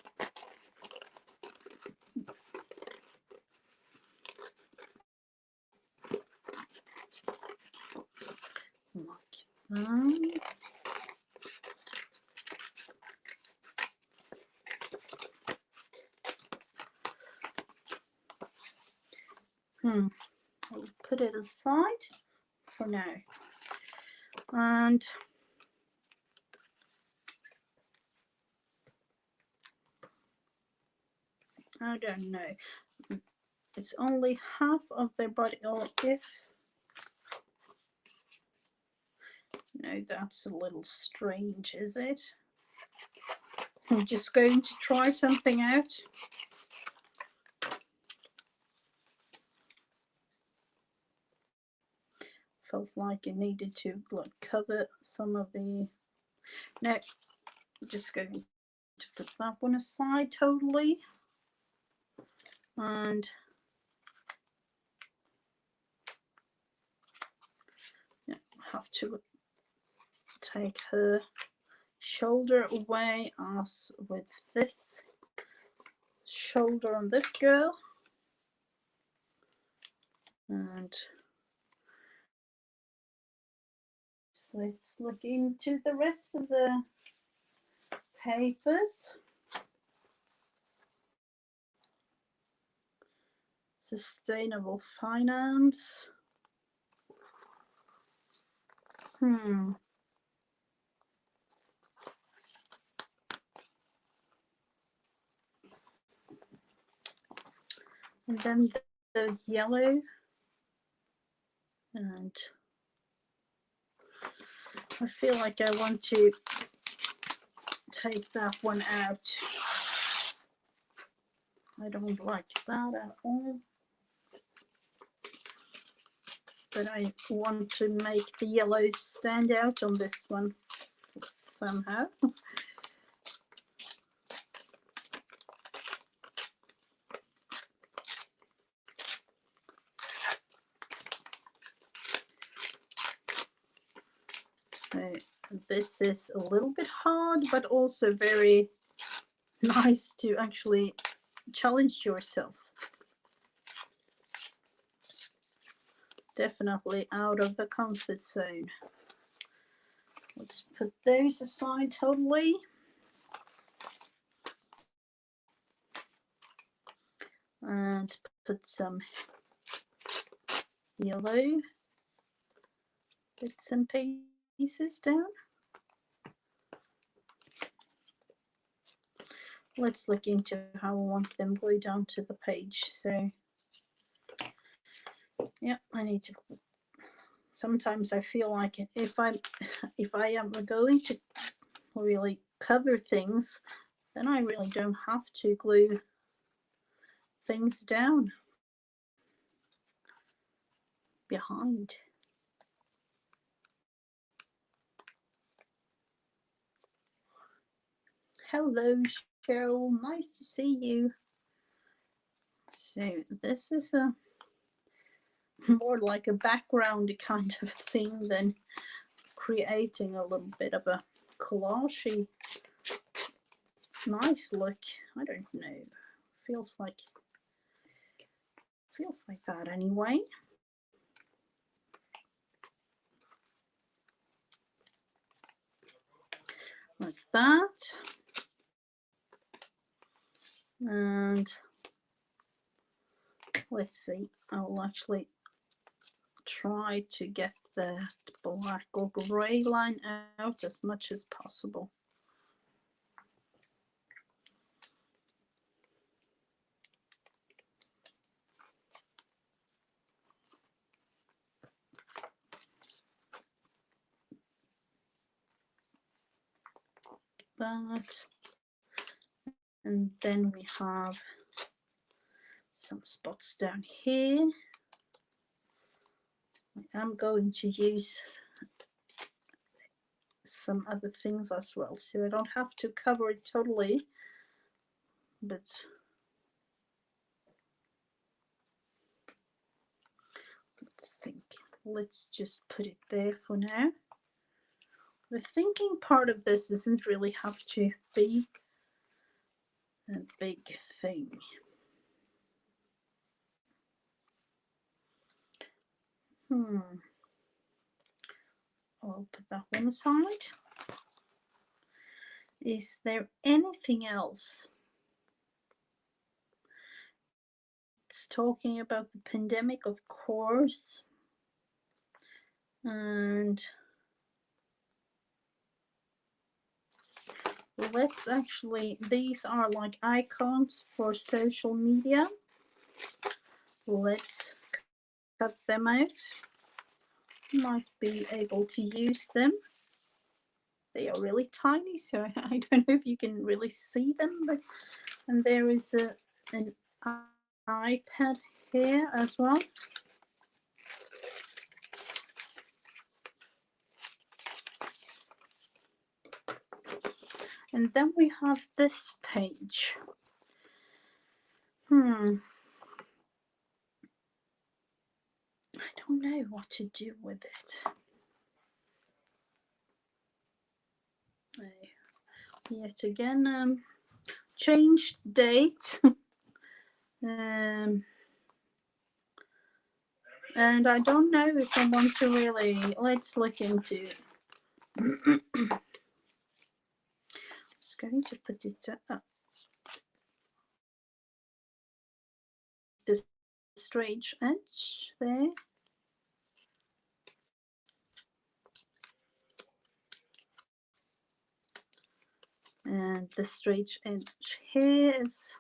Like that. I'll put it aside for now. And I don't know, it's only half of their body, or if, no, that's a little strange, is it? I'm just going to try something out. Felt like it needed to like cover some of the. No, I'm just going to put that one aside totally, and yeah, have to take her shoulder away as with this shoulder on this girl, and so let's look into the rest of the papers. Sustainable finance. And then the yellow, and I feel like I want to take that one out. I don't like that at all, but I want to make the yellow stand out on this one somehow. So this is a little bit hard, but also very nice to actually challenge yourself. Definitely out of the comfort zone. Let's put those aside totally. And put some yellow bits and pieces down. Let's look into how I want them glued down to the page. So yeah, I need to. Sometimes I feel like if I am going to really cover things, then I really don't have to glue things down behind. Hello, Cheryl. Nice to see you. So this is a more like a background kind of thing than creating a little bit of a collage-y nice look. I don't know. Feels like that anyway. Like that. And let's see, I'll actually try to get that black or grey line out as much as possible. That, and then we have some spots down here. I am going to use some other things as well, so I don't have to cover it totally, but let's think. Let's just put it there for now. The thinking part of this doesn't really have to be a big thing. I'll put that one aside. Is there anything else? It's talking about the pandemic, of course. And let's actually, these are like icons for social media. Let's cut them out. Might be able to use them. they are really tiny, so I don't know if you can really see them. But and there is an iPad here as well. And then we have this page. I don't know what to do with it. Yet again, change date. And I don't know if I want to really, let's look into it. Just going to put it up. This straight edge there. And the straight edge here is,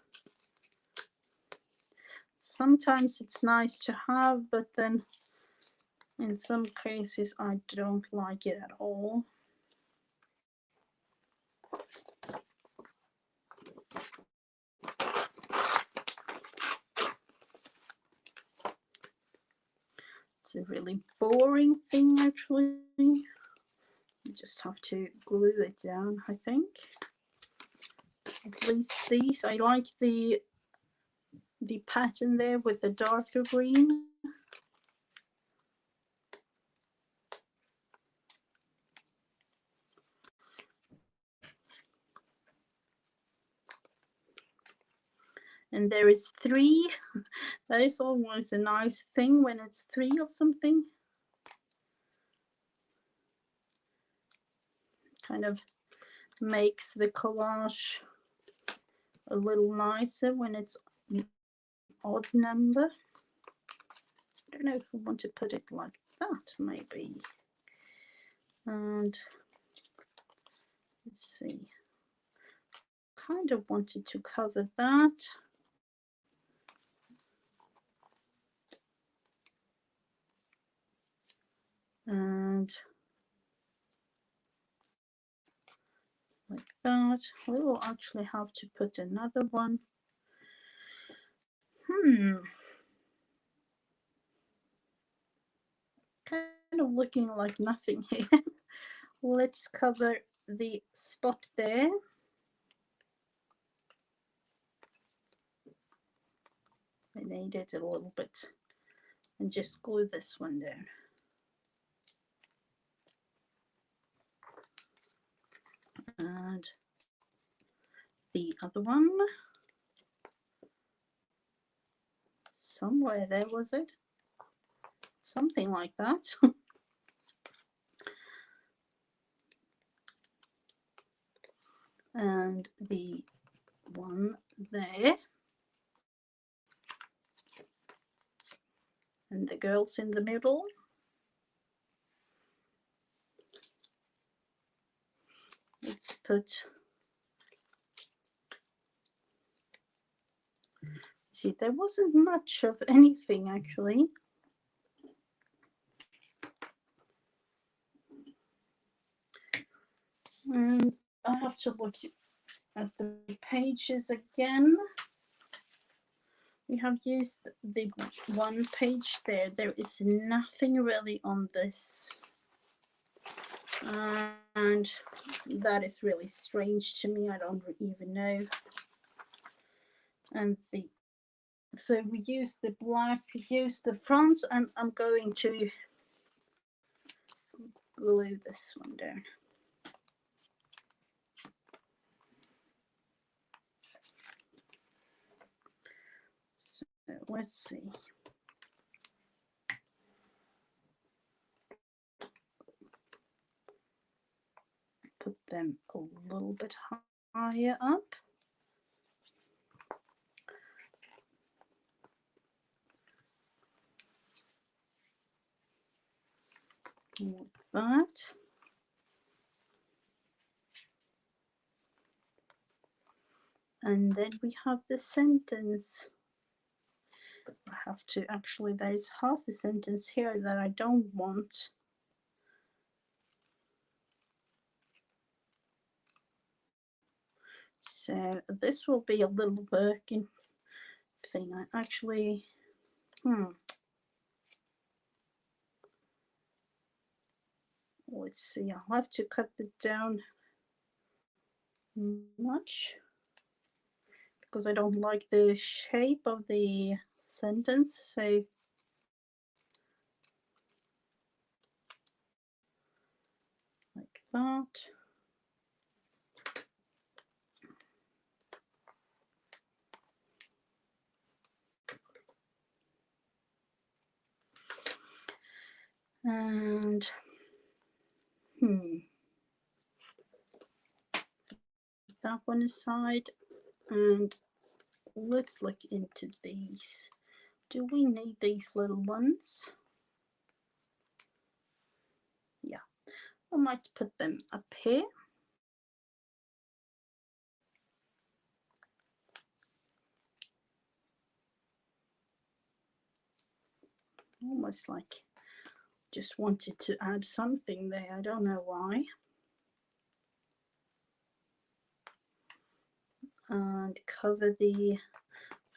sometimes it's nice to have, but then in some cases I don't like it at all. It's a really boring thing actually. You just have to glue it down, I think. At least these, I like the pattern there with the darker green. And there is 3. That is always a nice thing when it's 3 of something. Kind of makes the collage a little nicer when it's an odd number. I don't know if I want to put it like that, maybe. And let's see. Kind of wanted to cover that. And like that. We will actually have to put another one. Kind of looking like nothing here. Let's cover the spot there. I need it a little bit and just glue this one down. And the other one, somewhere there, was it? Something like that. And the one there. And the girls in the middle. Let's put, see, there wasn't much of anything actually. And I have to look at the pages again. We have used the one page there. There is nothing really on this. And that is really strange to me. I don't even know. And so we use the black, use the front, and I'm going to glue this one down. So let's see. Put them a little bit higher up. Like that. And then we have the sentence. I have to actually, there's half a sentence here that I don't want. So this will be a little working thing. I actually, let's see, I'll have to cut it down much because I don't like the shape of the sentence. So like that. And that one aside, and let's look into these. Do we need these little ones? Yeah, I might put them up here. Almost like just wanted to add something there. I don't know why. And cover the,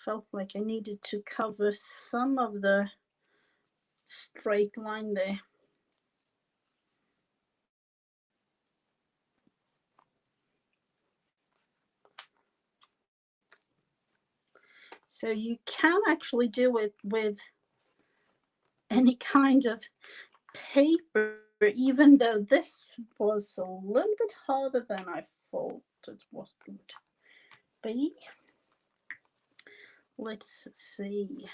felt like I needed to cover some of the straight line there. So you can actually do it with any kind of paper, even though this was a little bit harder than I thought it would be. Let's see.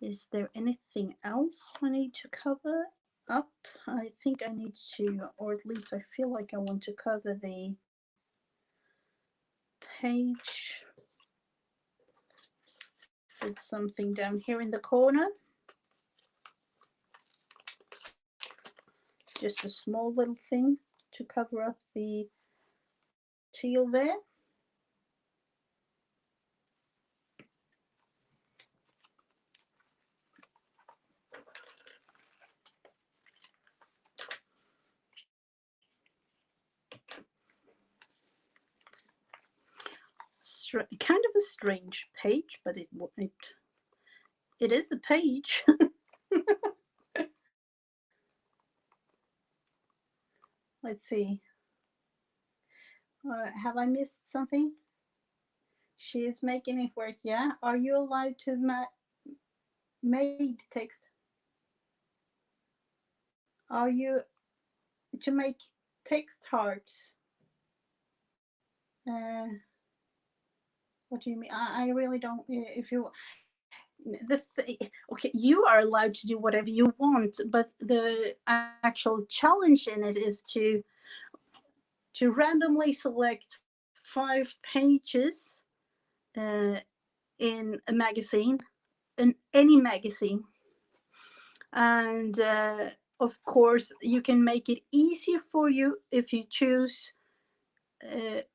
Is there anything else I need to cover up? I think I need to, or at least I feel like I want to cover the page with something down here in the corner. Just a small little thing to cover up the teal there. Kind of a strange page, but it is a page. Let's see. Have I missed something? She is making it work. Yeah. Are you allowed to made text? Are you to make text hearts? What do you mean? I really don't. If you okay, you are allowed to do whatever you want, but the actual challenge in it is to randomly select 5 pages in a magazine, in any magazine, and of course you can make it easier for you if you choose.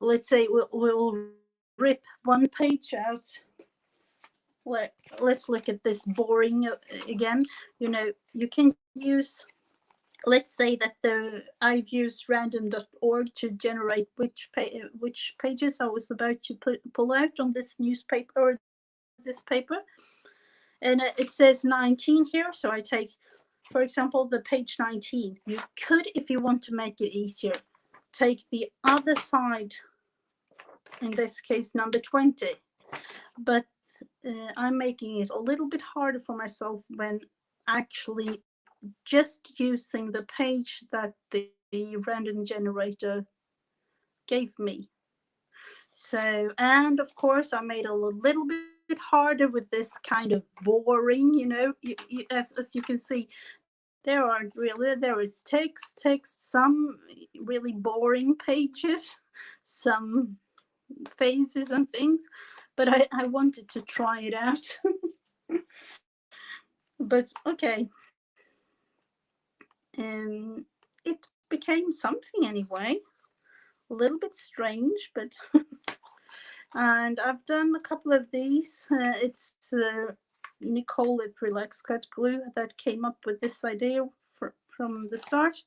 Let's say we'll rip one page out. Let's look at this boring again. You know, you can use, let's say that I've used random.org to generate which pages I was about to pull out on this newspaper or this paper, and it says 19 here. So I take, for example, the page 19. You could, if you want to make it easier, take the other side, in this case number 20, but I'm making it a little bit harder for myself when actually just using the page that the random generator gave me. So, and of course I made it a little bit harder with this kind of boring, you know, as you can see, there is text, some really boring pages, some faces and things, but I wanted to try it out. But okay, it became something anyway, a little bit strange, but and I've done a couple of these. It's Nicole at Relax Cut Glue that came up with this idea from the start.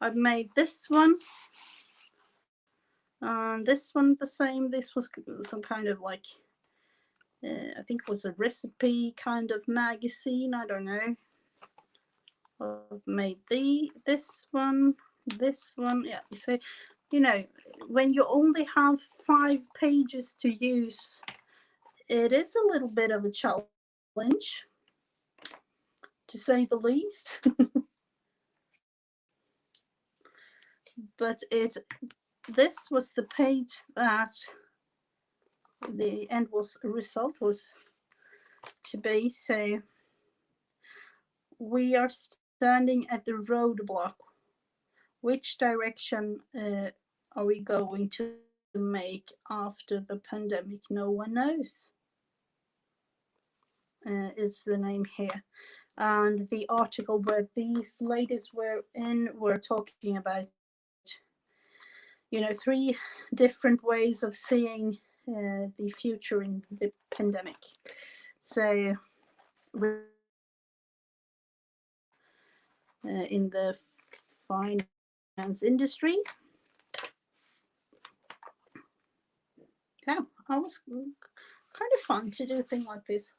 I've made this one, This one the same. This was some kind of like, I think it was a recipe kind of magazine. I don't know. I've made this one. Yeah. So, you know, when you only have 5 pages to use, it is a little bit of a challenge, to say the least. But this was the page that the end result was to be. So we are standing at the roadblock. Which direction are we going to make after the pandemic? No one knows, is the name here. And the article where these ladies were in were talking about, 3 different ways of seeing the future in the pandemic. So in the finance industry. Yeah, I was kind of fun to do a thing like this.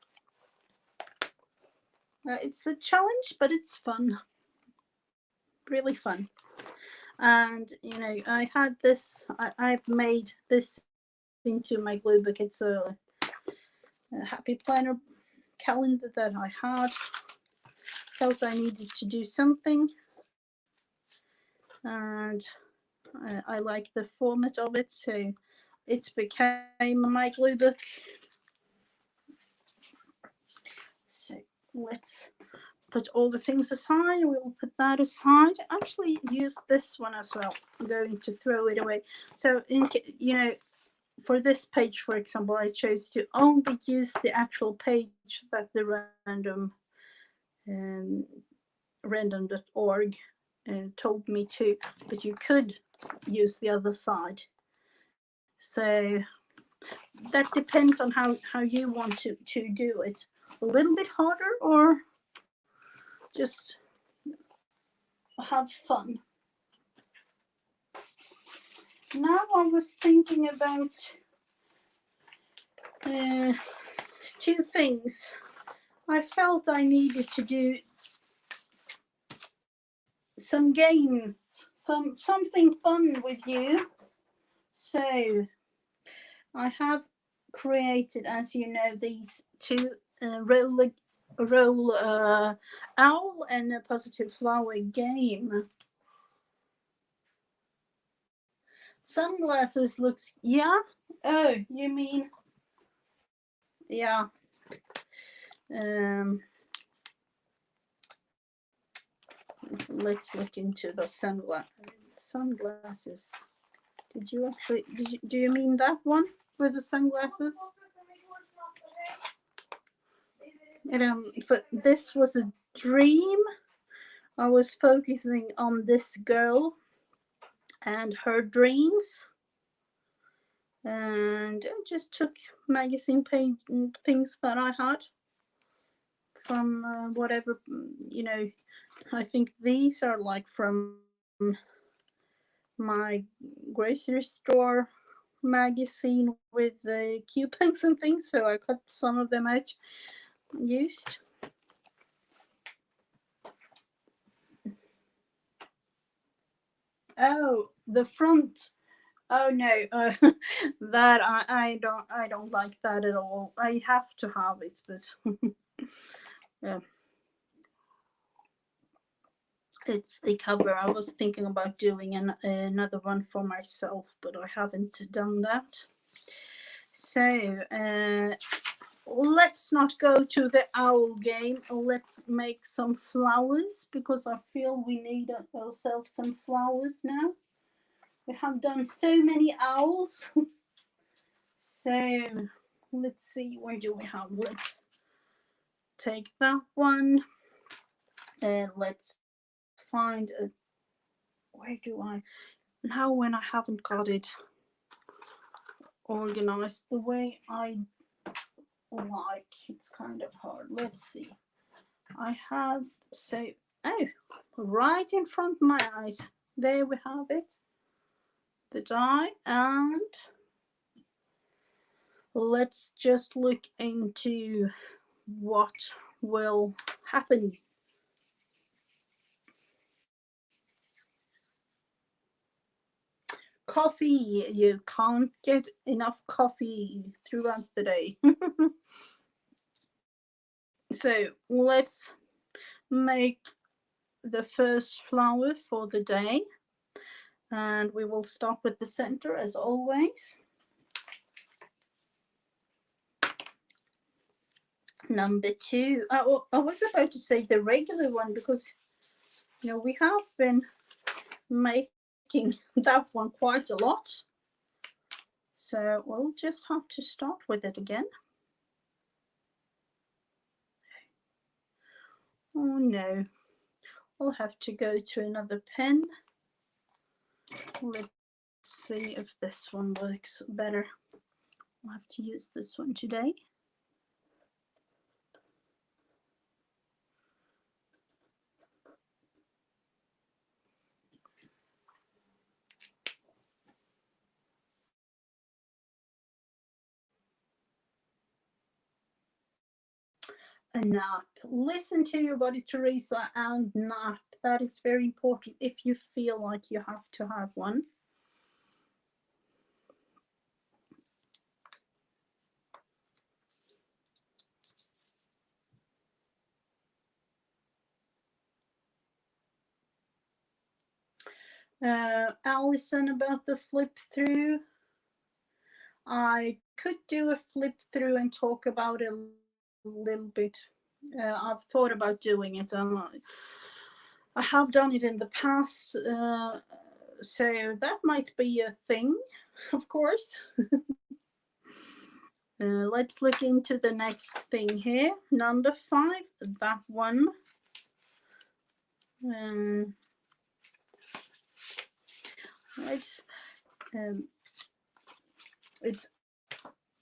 It's a challenge, but it's fun. Really fun. And, I had this, I've made this into my glue book. It's a happy planner calendar that I had. Felt I needed to do something. And I like the format of it, so it became my glue book. So let's put all the things aside. We'll put that aside. Actually use this one as well. I'm going to throw it away. So for this page, for example, I chose to only use the actual page that the random.org told me to, but you could use the other side. So that depends on how you want to do it. A little bit harder, or just have fun. Now I was thinking about 2 things. I felt I needed to do some games, something fun with you. So I have created, as you know, these 2 roll owl and a positive flower game. Sunglasses looks, yeah. Oh, you mean, yeah. Let's look into the sunglasses. Do you mean that one with the sunglasses? But this was a dream. I was focusing on this girl and her dreams, and I just took magazine page things that I had from whatever, I think these are like from my grocery store magazine with the coupons and things, so I cut some of them out used. Oh, the front. Oh no, that I don't like that at all. I have to have it, but yeah. It's the cover. I was thinking about doing another one for myself, but I haven't done that. So let's not go to the owl game. Let's make some flowers, because I feel we need ourselves some flowers now. We have done so many owls. So let's see, where do we have? Let's take that one, and let's find a, where do I, now when I haven't got it organized the way I like, it's kind of hard. Let's see, I have, so, oh, right in front of my eyes, there we have it. the dye, and let's just look into what will happen. Coffee, you can't get enough coffee throughout the day. So let's make the first flower for the day, and we will start with the center as always. Number 2, I was about to say the regular one, because we have been making that one quite a lot, so we'll just have to start with it again. Oh no, I'll have to go to another pen. Let's see if this one works better. I'll have to use this one today. A nap. Listen to your body, Teresa, and nap. That is very important if you feel like you have to have one. Alison, about the flip through, I could do a flip through and talk about it a little bit. I've thought about doing it, and I have done it in the past, so that might be a thing, of course. Let's look into the next thing here. Number 5, that one. It's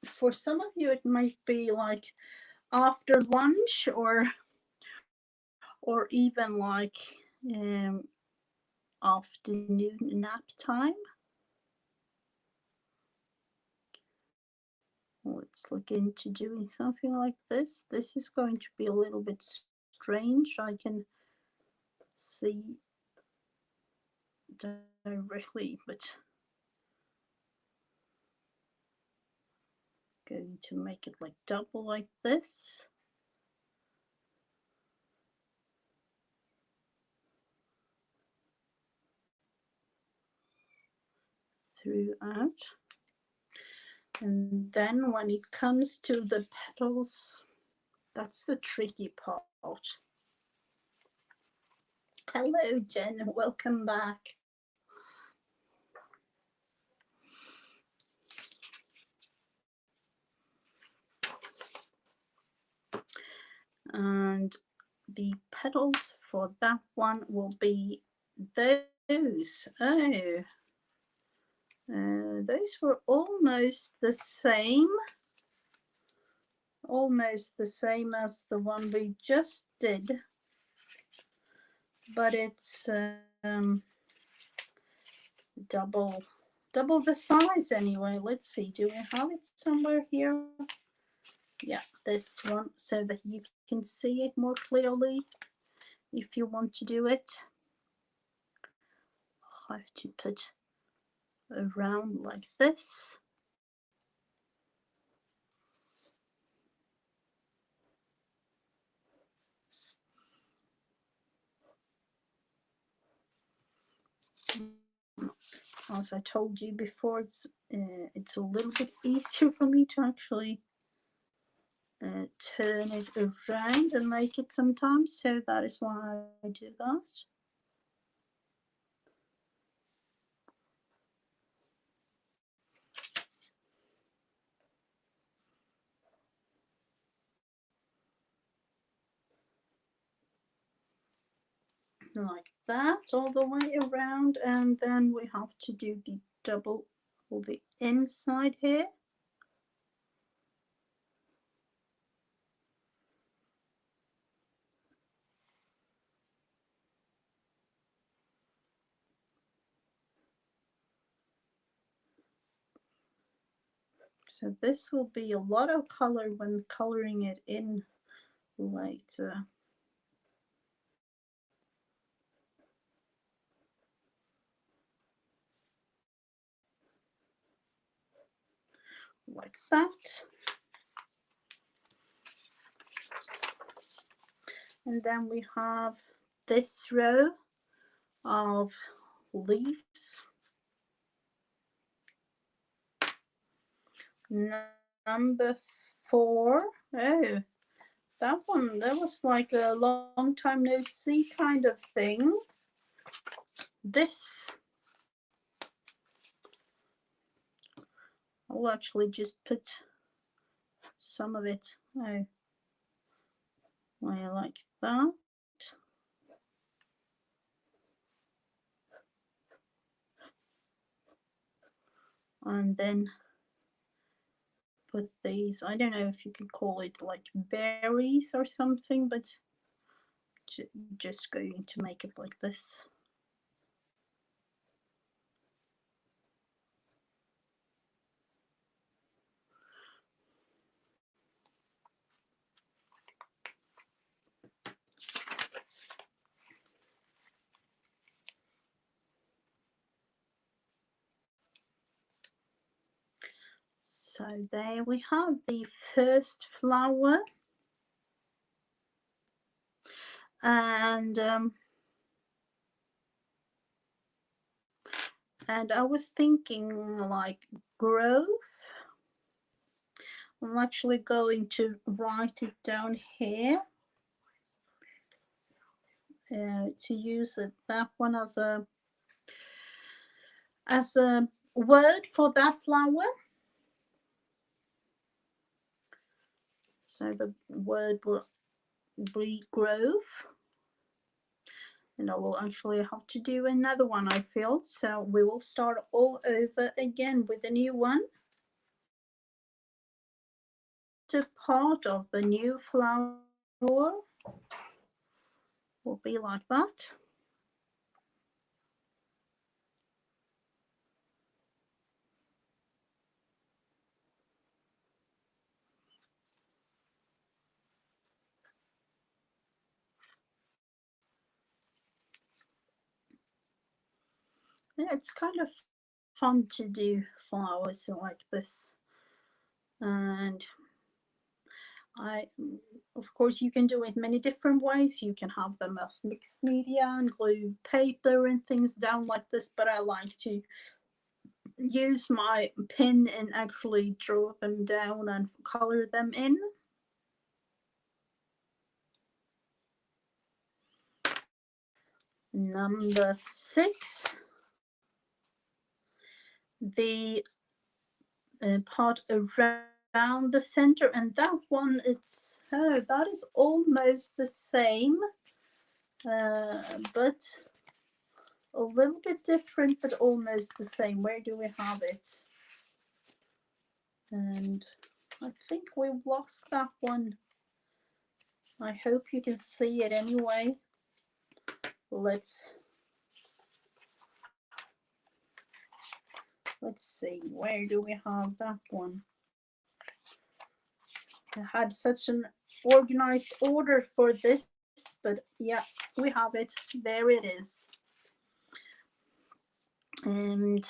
for some of you, it might be like after lunch, or even like afternoon nap time. Let's look into doing something like this. This is going to be a little bit strange. I can see directly, but going to make it like double like this. Throughout. And then when it comes to the petals, that's the tricky part. Hello, Jen, welcome back. And the petals for that one will be those. Oh, those were almost the same. Almost the same as the one we just did. But it's double the size anyway. Let's see, do we have it somewhere here? Yeah, this one, so that you can see it more clearly if you want to do it. I have to put around like this. As I told you before, it's a little bit easier for me to actually turn it around and make it sometimes, so that is why I do that. Like that all the way around, and then we have to do the double for the inside here. So this will be a lot of color when coloring it in later. Like that. And then we have this row of leaves. Number 4. Oh, that one, that was like a long time no see kind of thing. This, I'll actually just put some of it, oh, like that. And then put these, I don't know if you could call it like berries or something, but just going to make it like this. So there we have the first flower. And I was thinking like growth. I'm actually going to write it down here to use that one as a word for that flower. So the word will be growth. And I will actually have to do another one, I feel. So we will start all over again with a new one. The part of the new flower will be like that. It's kind of fun to do flowers like this. And of course, you can do it many different ways. You can have them as mixed media and glue paper and things down like this, but I like to use my pen and actually draw them down and color them in. Number 6, the part around the center, and that one, it's that is almost the same, but a little bit different, but almost the same. Where do we have it? And I think we've lost that one. I hope you can see it anyway. Let's see, where do we have that one? I had such an organized order for this, but yeah, we have it. There it is. And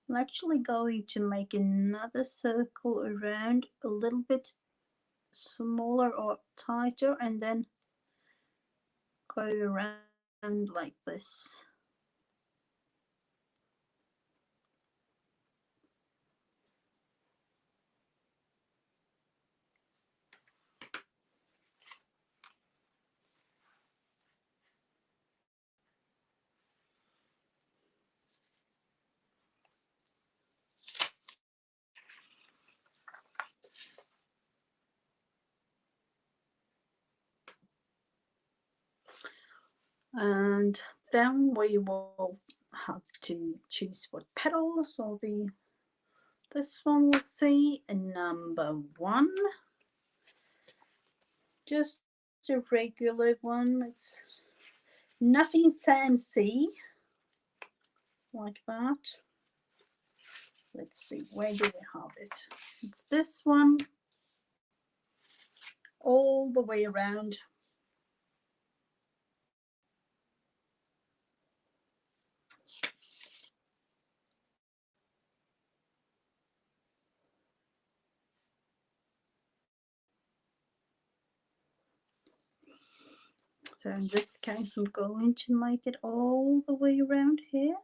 I'm actually going to make another circle around, a little bit smaller or tighter, and then go around like this. And then we will have to choose what petals, or this one will say number 1, just a regular one. It's nothing fancy like that. let's see, where do we have it? It's this one, all the way around. So in this case, I'm going to make it all the way around here.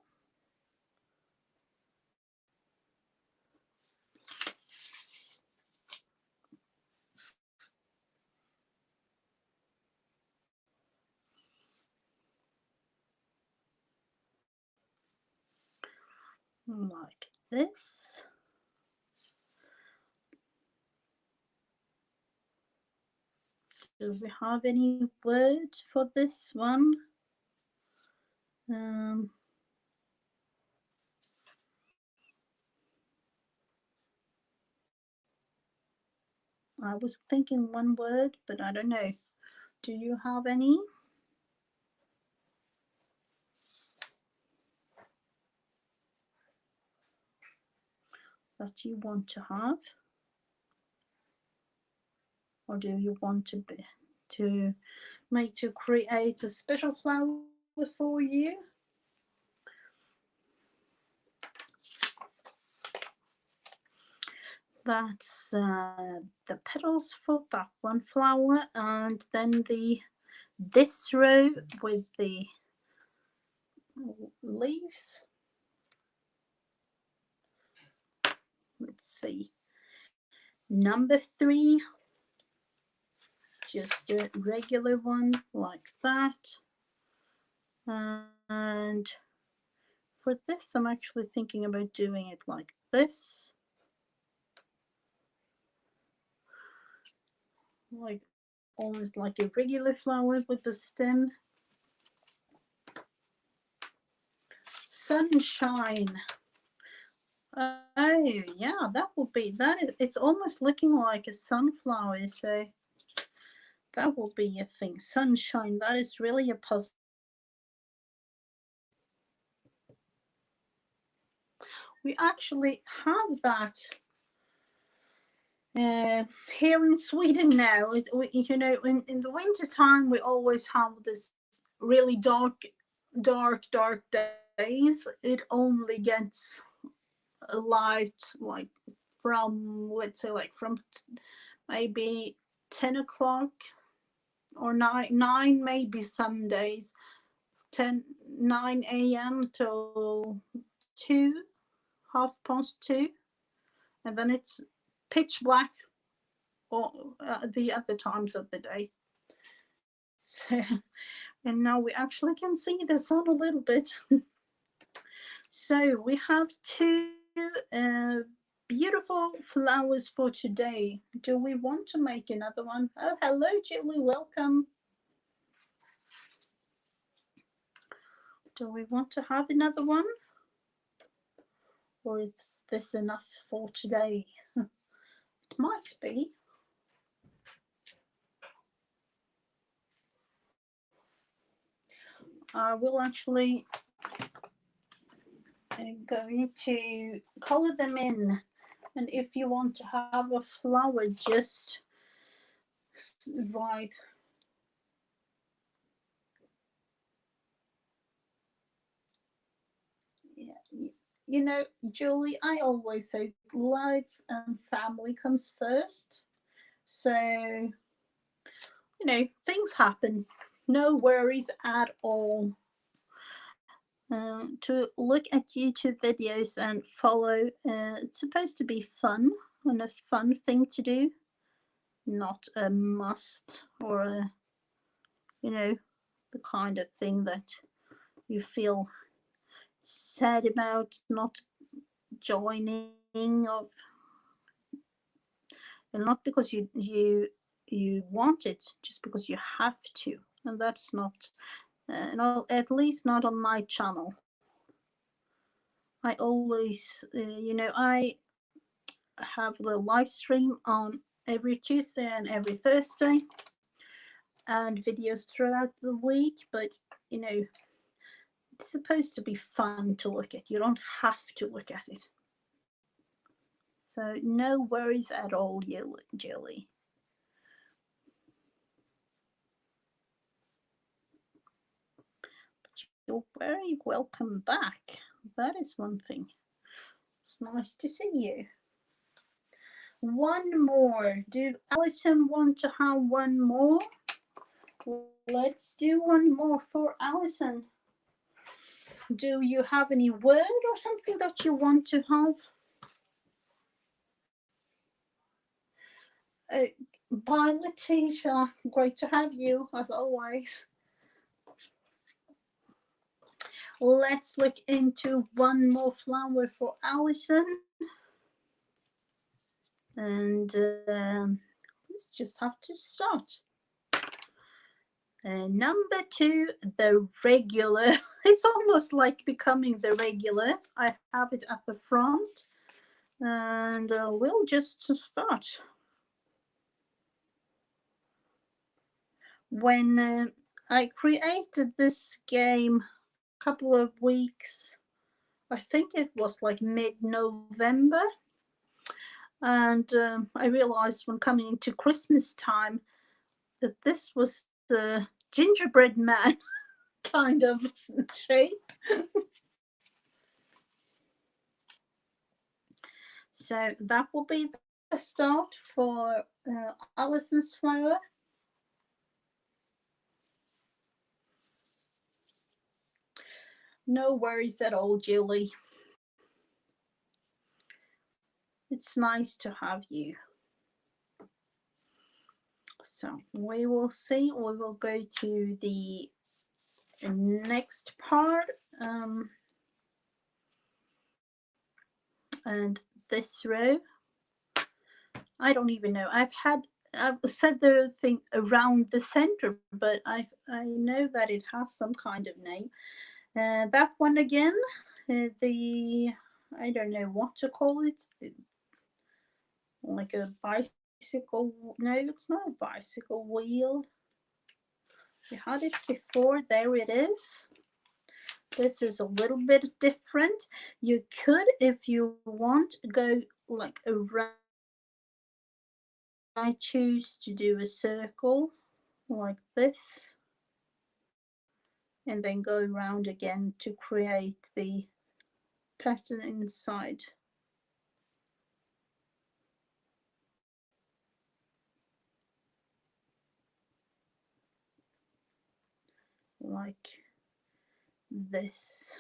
Like this. Do we have any words for this one? I was thinking one word, but I don't know. Do you have any? That you want to have? Or do you want to create a special flower for you? That's the petals for that one flower, and then this row with the leaves. Let's see. Number 3, just a regular one like that. And for this, I'm actually thinking about doing it like this. Like almost like a regular flower with the stem. Sunshine. Oh yeah, that will be that. It's almost looking like a sunflower, so that will be a thing. Sunshine. That is really a puzzle. We actually have that here in Sweden now. You know, in the winter time, we always have this really dark days. It only gets light like from, let's say, like from maybe 10 o'clock or 9 maybe some days, 9 a.m. till 2, 2:30, and then it's pitch black all the other times of the day. So, and now we actually can see the sun a little bit. So we have 2 beautiful flowers for today. Do we want to make another one? Oh, hello, Julie, welcome. Do we want to have another one? Or is this enough for today? It might be. I will actually going to color them in, and if you want to have a flower, just write you know, Julie, I always say life and family comes first. So, you know, things happen. No worries at all. To look at YouTube videos and follow, it's supposed to be fun and a fun thing to do, not a must or a, you know, the kind of thing that you feel sad about not joining, or and not because you want it, just because you have to, and that's not at least not on my channel. I always you know, I have the live stream on every Tuesday and every Thursday, and videos throughout the week, but you know, it's supposed to be fun to look at. You don't have to look at it. So no worries at all, Julie. You're very welcome back. That is one thing. It's nice to see you. One more. Did Alison want to have one more? Let's do one more for Alison. Do you have any word or something that you want to have? Bye, Letitia. Great to have you, as always. Let's look into one more flower for Alison. And let's just have to start. Number 2, the regular. It's almost like becoming the regular. I have it at the front. And we'll just start. When I created this game a couple of weeks, I think it was like mid-November, and I realized when coming into Christmas time that this was the gingerbread man kind of shape. So that will be the start for Alison's flower. No worries at all, Julie. It's nice to have you. So we will see. We will go to the next part. And this row, I don't even know. I've said the thing around the center, but I know that it has some kind of name. That one again, I don't know what to call it. Like a bicycle. No, it's not a bicycle wheel. We had it before. There it is. This is a little bit different. You could, if you want, go like around. I choose to do a circle like this, and then go around again to create the pattern inside. Like this.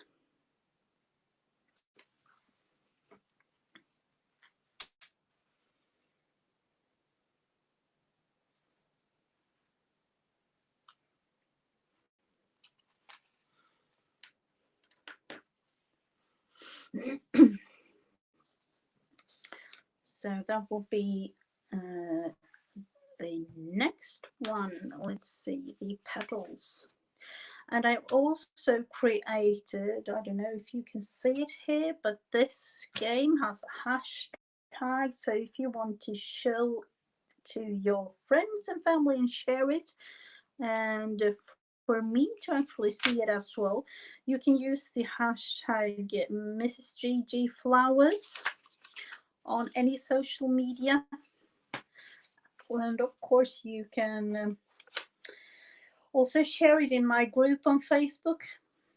So that will be the next one. Let's see, the petals. And I also created, I don't know if you can see it here, but this game has a hashtag. So if you want to show to your friends and family and share it, and for me to actually see it as well, you can use the hashtag Mrs. GG Flowers on any social media. And of course you can also share it in my group on Facebook,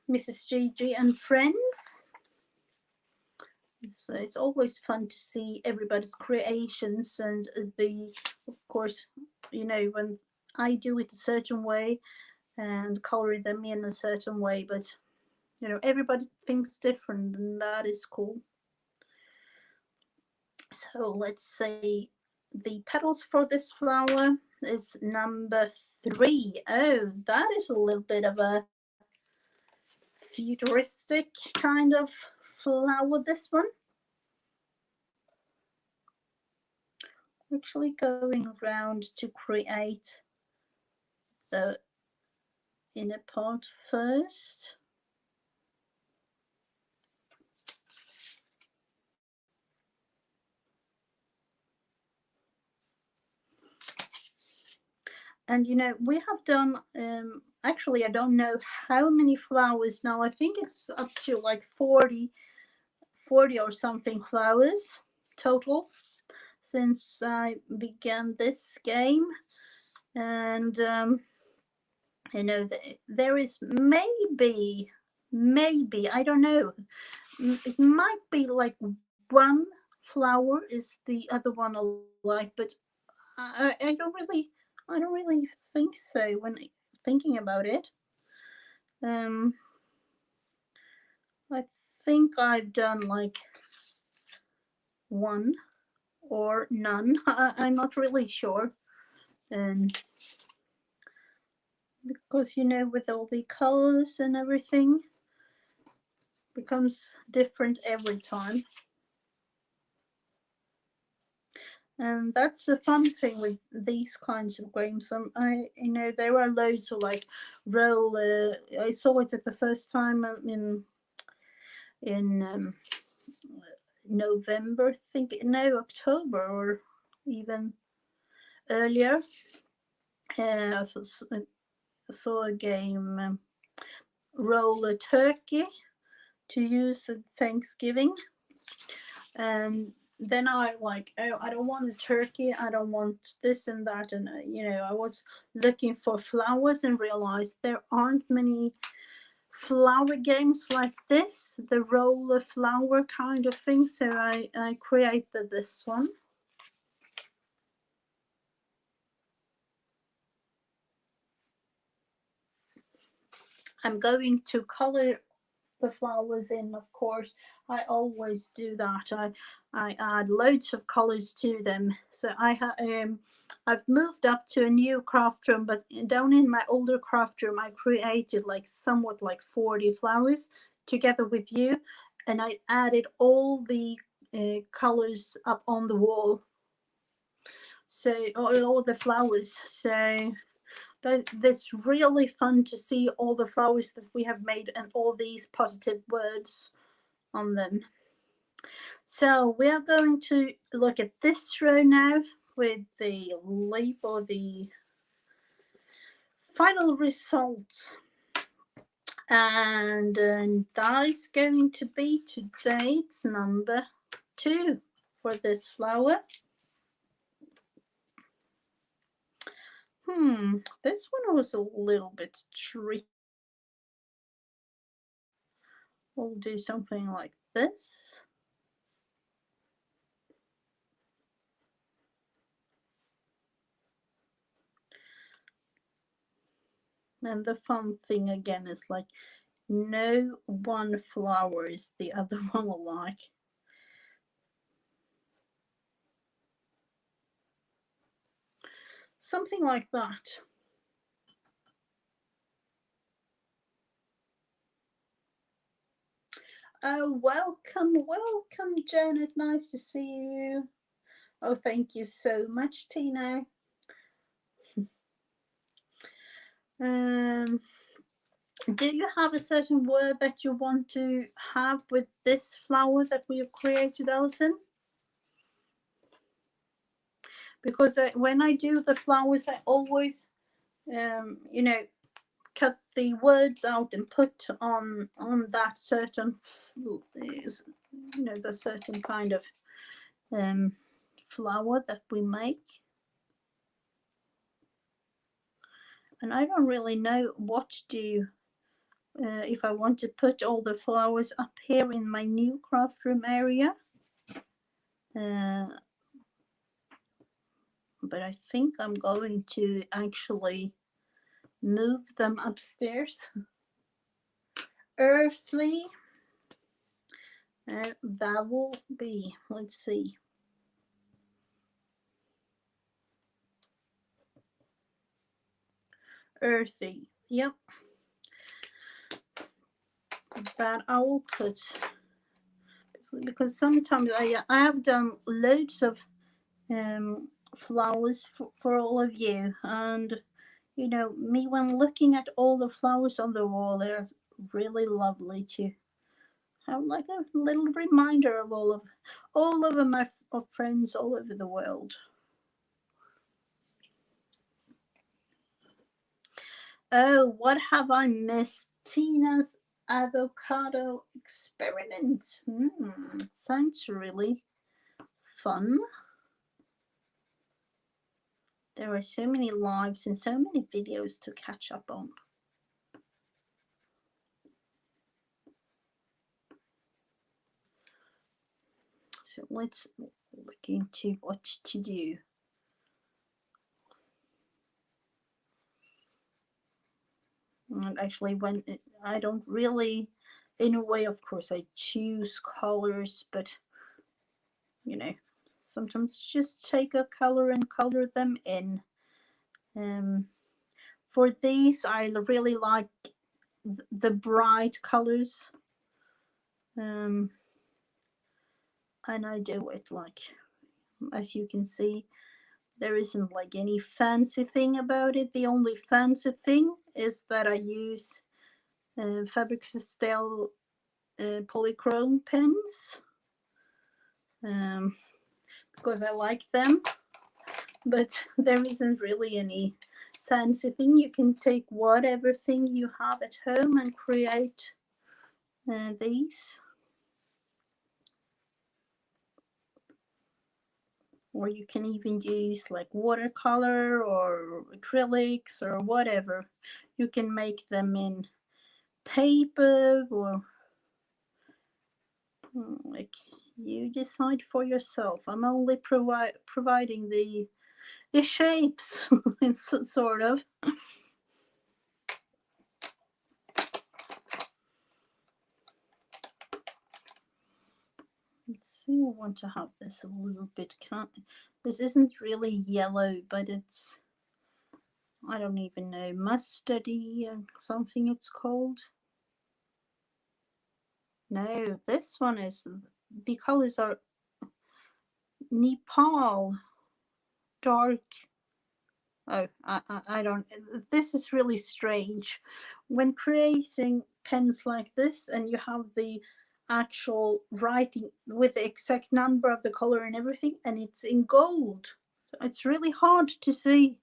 Mrs. GG and Friends. So it's always fun to see everybody's creations, and of course, you know, when I do it a certain way and color them in a certain way, but you know, everybody thinks different, and that is cool. So let's say the petals for this flower is number 3. Oh, that is a little bit of a futuristic kind of flower, this one. Actually going around to create the inner part first. And you know, we have done actually, I don't know how many flowers now. I think it's up to like 40 or something flowers. total since I began this game. And you know, there is maybe, I don't know, it might be like one flower is the other one alike, but I don't really think so when thinking about it. Um, I think I've done like one or none. I'm not really sure. Um, because you know, with all the colors and everything, becomes different every time. And that's the fun thing with these kinds of games. You know, there are loads of like roll. I saw it at the first time in November, I think, no, October or even earlier. I saw a game, Roll a Turkey, to use at Thanksgiving. And then I like, oh, I don't want a turkey, I don't want this and that. And, you know, I was looking for flowers and realized there aren't many flower games like this, the roll a flower kind of thing. So I created this one. I'm going to color the flowers in, of course. I always do that. I add loads of colors to them. So I've moved up to a new craft room, but down in my older craft room I created like somewhat like 40 flowers together with you, and I added all the colors up on the wall, so all the flowers. So that's really fun to see all the flowers that we have made and all these positive words on them. So we are going to look at this row now with the leaf or the final result. And that is going to be today's number 2 for this flower. This one was a little bit tricky. We'll do something like this. And the fun thing again is like no one flower is the other one alike. Something like that. Oh, welcome, Janet. Nice to see you. Oh, thank you so much, Tina. Do you have a certain word that you want to have with this flower that we have created, Alison? Because when I do the flowers, I always, you know, cut the words out and put on that certain, you know, the certain kind of flower that we make. And I don't really know what to do. If I want to put all the flowers up here in my new craft room area. But I think I'm going to actually move them upstairs. Earthly. That will be, let's see. Earthy. Yep. That I will put, because sometimes I have done loads of flowers for all of you, and you know, me when looking at all the flowers on the wall, they're really lovely to have like a little reminder of all of my friends all over the world. Oh, what have I missed? Tina's avocado experiment. Sounds really fun. There are so many lives and so many videos to catch up on. So let's look into what to do. And actually, when I don't really, in a way, of course, I choose colors, but you know, sometimes just take a color and color them in. For these, I really like the bright colors. And I do it like, as you can see, there isn't like any fancy thing about it. The only fancy thing is that I use Faber-Castell polychrome pens because I like them, but there isn't really any fancy thing. You can take whatever thing you have at home and create these. Or you can even use like watercolor or acrylics or whatever. You can make them in paper or like you decide for yourself. I'm only providing the shapes, sort of. Let's see, I want to have this a little bit, this isn't really yellow, but it's, I don't even know, mustardy or something it's called. No, this one is, the colors are Nepal, dark. Oh, I don't, this is really strange. When creating pens like this and you have the actual writing with the exact number of the color and everything, and it's in gold, so it's really hard to see.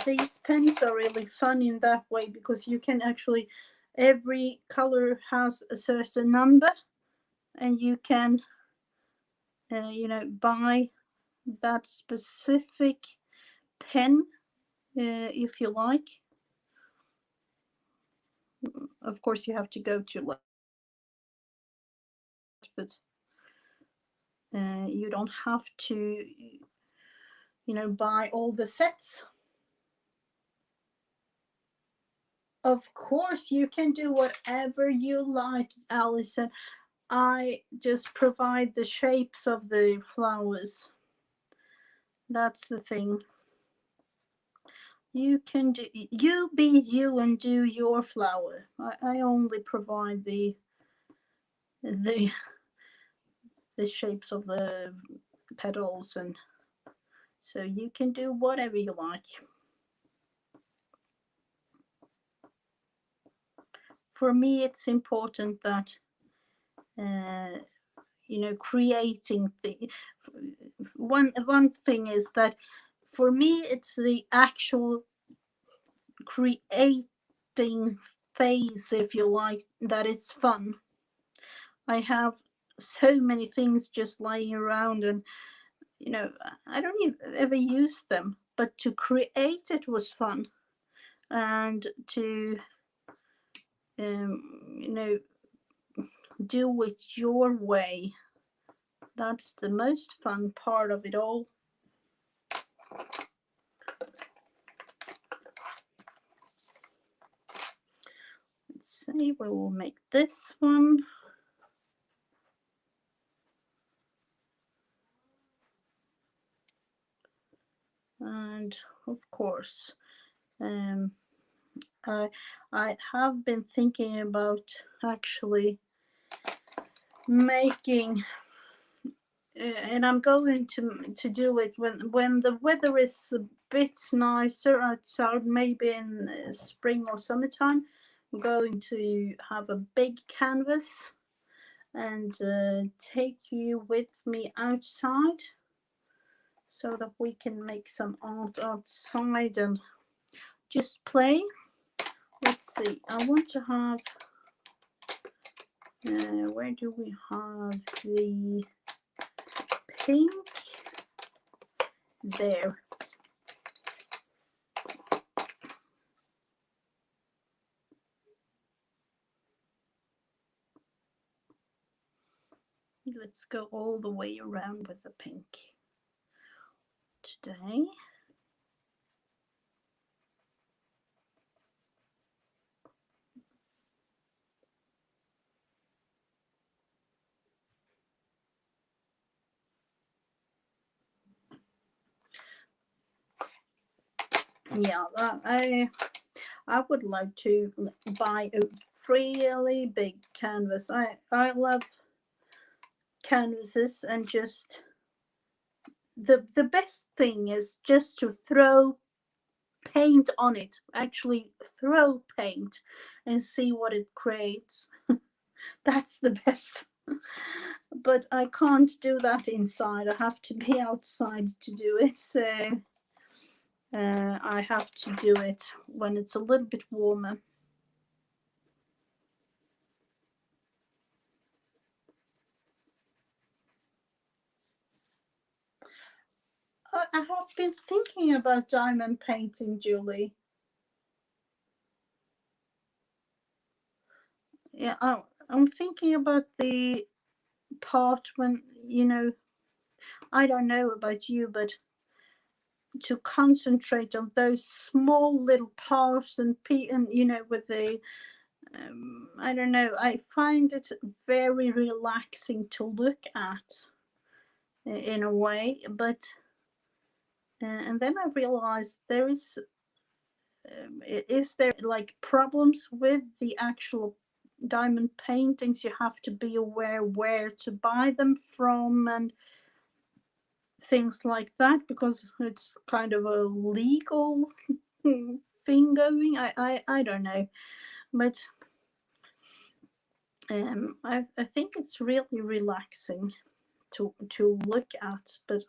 These pens are really fun in that way because you can actually, every color has a certain number and you can you know, buy that specific pen if you like. Of course you have to go to, but you don't have to, you know, buy all the sets. Of course you can do whatever you like, Alison. I just provide the shapes of the flowers. That's the thing. You can do, you be you and do your flower. I only provide the shapes of the petals, and so you can do whatever you like. For me, it's important that you know, creating the one thing is that for me it's the actual creating phase, if you like, that is fun. I have so many things just lying around and you know, I don't even ever use them, but to create it was fun, and to you know, do it your way, that's the most fun part of it all. Let's see, we will make this one. And of course, I have been thinking about actually making, and I'm going to do it when the weather is a bit nicer outside, maybe in spring or summertime. I'm going to have a big canvas and take you with me outside so that we can make some art outside and just play. Let's see, I want to have Where do we have the pink? There. Let's go all the way around with the pink today. Yeah, I would like to buy a really big canvas. I love canvases, and just the best thing is just to throw paint on it, actually throw paint and see what it creates. That's the best. But I can't do that inside. I have to be outside to do it, so I have to do it when it's a little bit warmer. I have been thinking about diamond painting, Julie. Yeah, I'm thinking about the part when, I don't know about you, but to concentrate on those small little parts and with the I don't know, I find it very relaxing to look at in a way, but and then I realized is there like problems with the actual diamond paintings? You have to be aware where to buy them from and things like that, because it's kind of a legal thing going. I don't know, but I think it's really relaxing to look at. But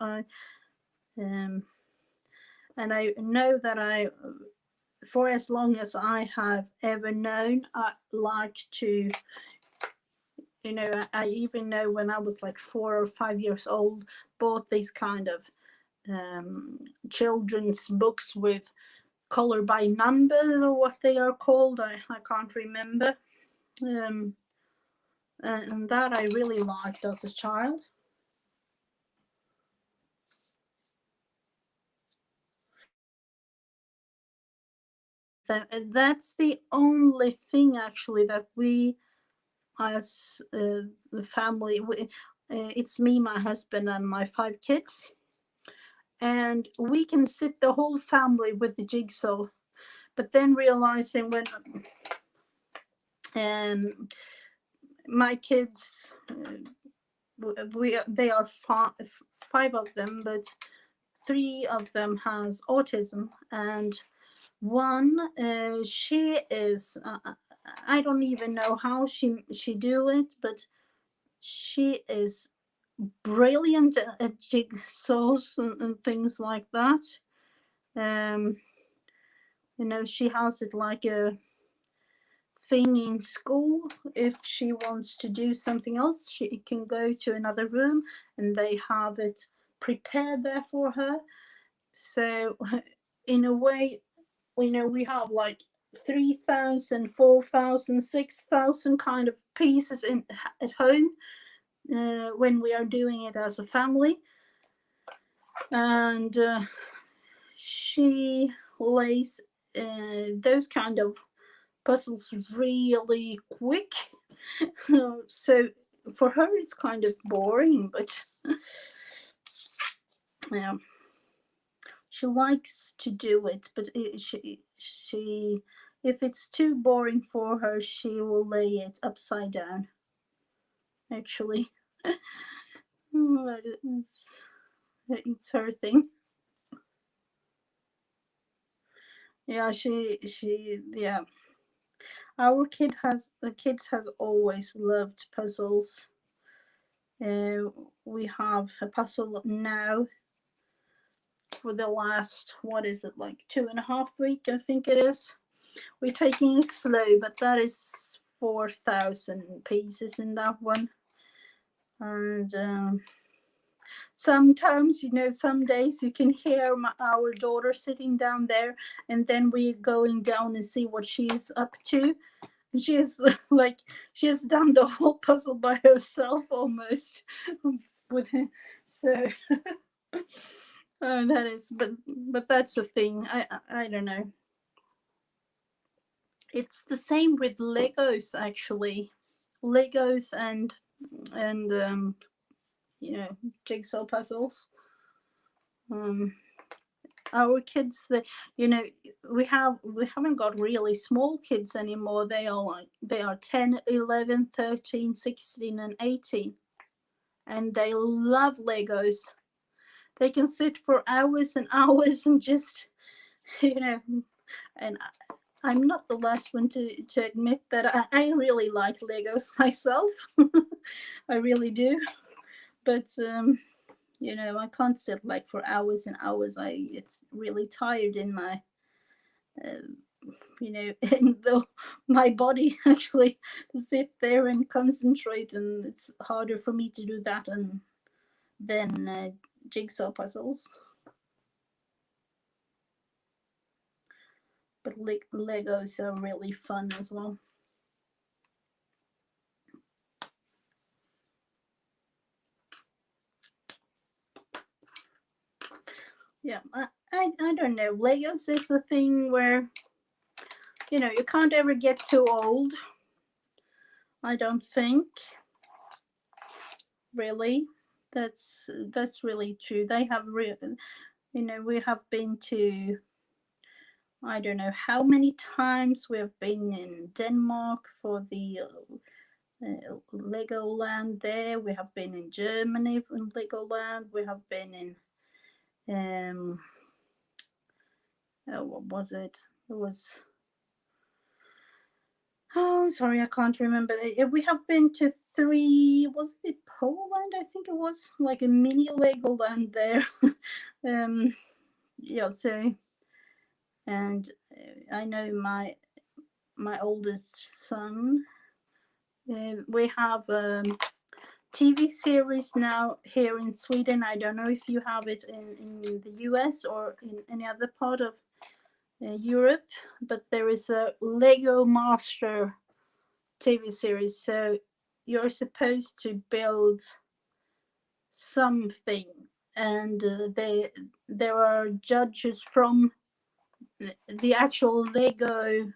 and I know that for as long as I have ever known, I like to, I even know when I was like 4 or 5 years old, bought these kind of children's books with color by numbers, or what they are called. I can't remember. And that I really liked as a child. That's the only thing actually that we, as the family, it's me, my husband, and my 5 kids, and we can sit the whole family with the jigsaw. But then realizing when my kids, they are 5 of them, but 3 of them has autism, and one, she is, I don't even know how she do it, but she is brilliant at jigsaws and things like that. She has it like a thing in school. If she wants to do something else, she can go to another room and they have it prepared there for her. So in a way, we have like 3,000, 4,000, 6,000 kind of pieces at home when we are doing it as a family. And she lays those kind of puzzles really quick. So for her it's kind of boring, but yeah, she likes to do it. But she if it's too boring for her, she will lay it upside down, actually. It's her thing. Yeah, yeah. Our kids has always loved puzzles. We have a puzzle now for the last, what is it, like 2.5 weeks, I think it is. We're taking it slow, but that is 4,000 pieces in that one. And sometimes, some days you can hear our daughter sitting down there, and then we're going down and see what she's up to. She's like, she's done the whole puzzle by herself almost. With so that is, but that's the thing. I don't know. It's the same with Legos, actually. Legos and jigsaw puzzles. Our kids, we haven't got really small kids anymore. They are 10, 11, 13, 16 and 18, and they love Legos. They can sit for hours and hours and just and I'm not the last one to admit that I really like Legos myself. I really do, but I can't sit like for hours and hours. It's really tired in my in my body actually to sit there and concentrate, and it's harder for me to do that than jigsaw puzzles. But Legos are really fun as well. Yeah, I don't know. Legos is the thing where you can't ever get too old. I don't think. Really, that's really true. They have we have been to, I don't know how many times we have been in Denmark for the Legoland there. We have been in Germany in Legoland. We have been in what was it? It was, oh, sorry, I can't remember. We have been to 3, was it Poland? I think it was like a mini Legoland there. Yeah, so, and I know my oldest son, we have TV series now here in Sweden. I don't know if you have it in the US or in any other part of Europe, but there is a Lego Master TV series. So you're supposed to build something, and there are judges from the actual Lego,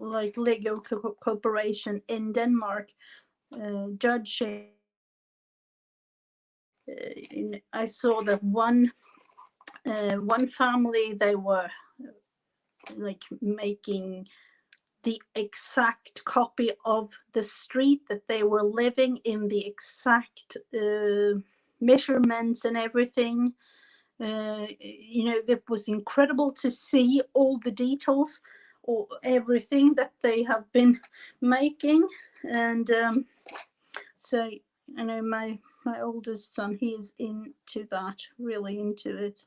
like Lego Corporation in Denmark, judging. I saw that one family, they were like making the exact copy of the street that they were living in, the exact measurements and everything. It was incredible to see all the details or everything that they have been making. And so my oldest son, he is into that, really into it.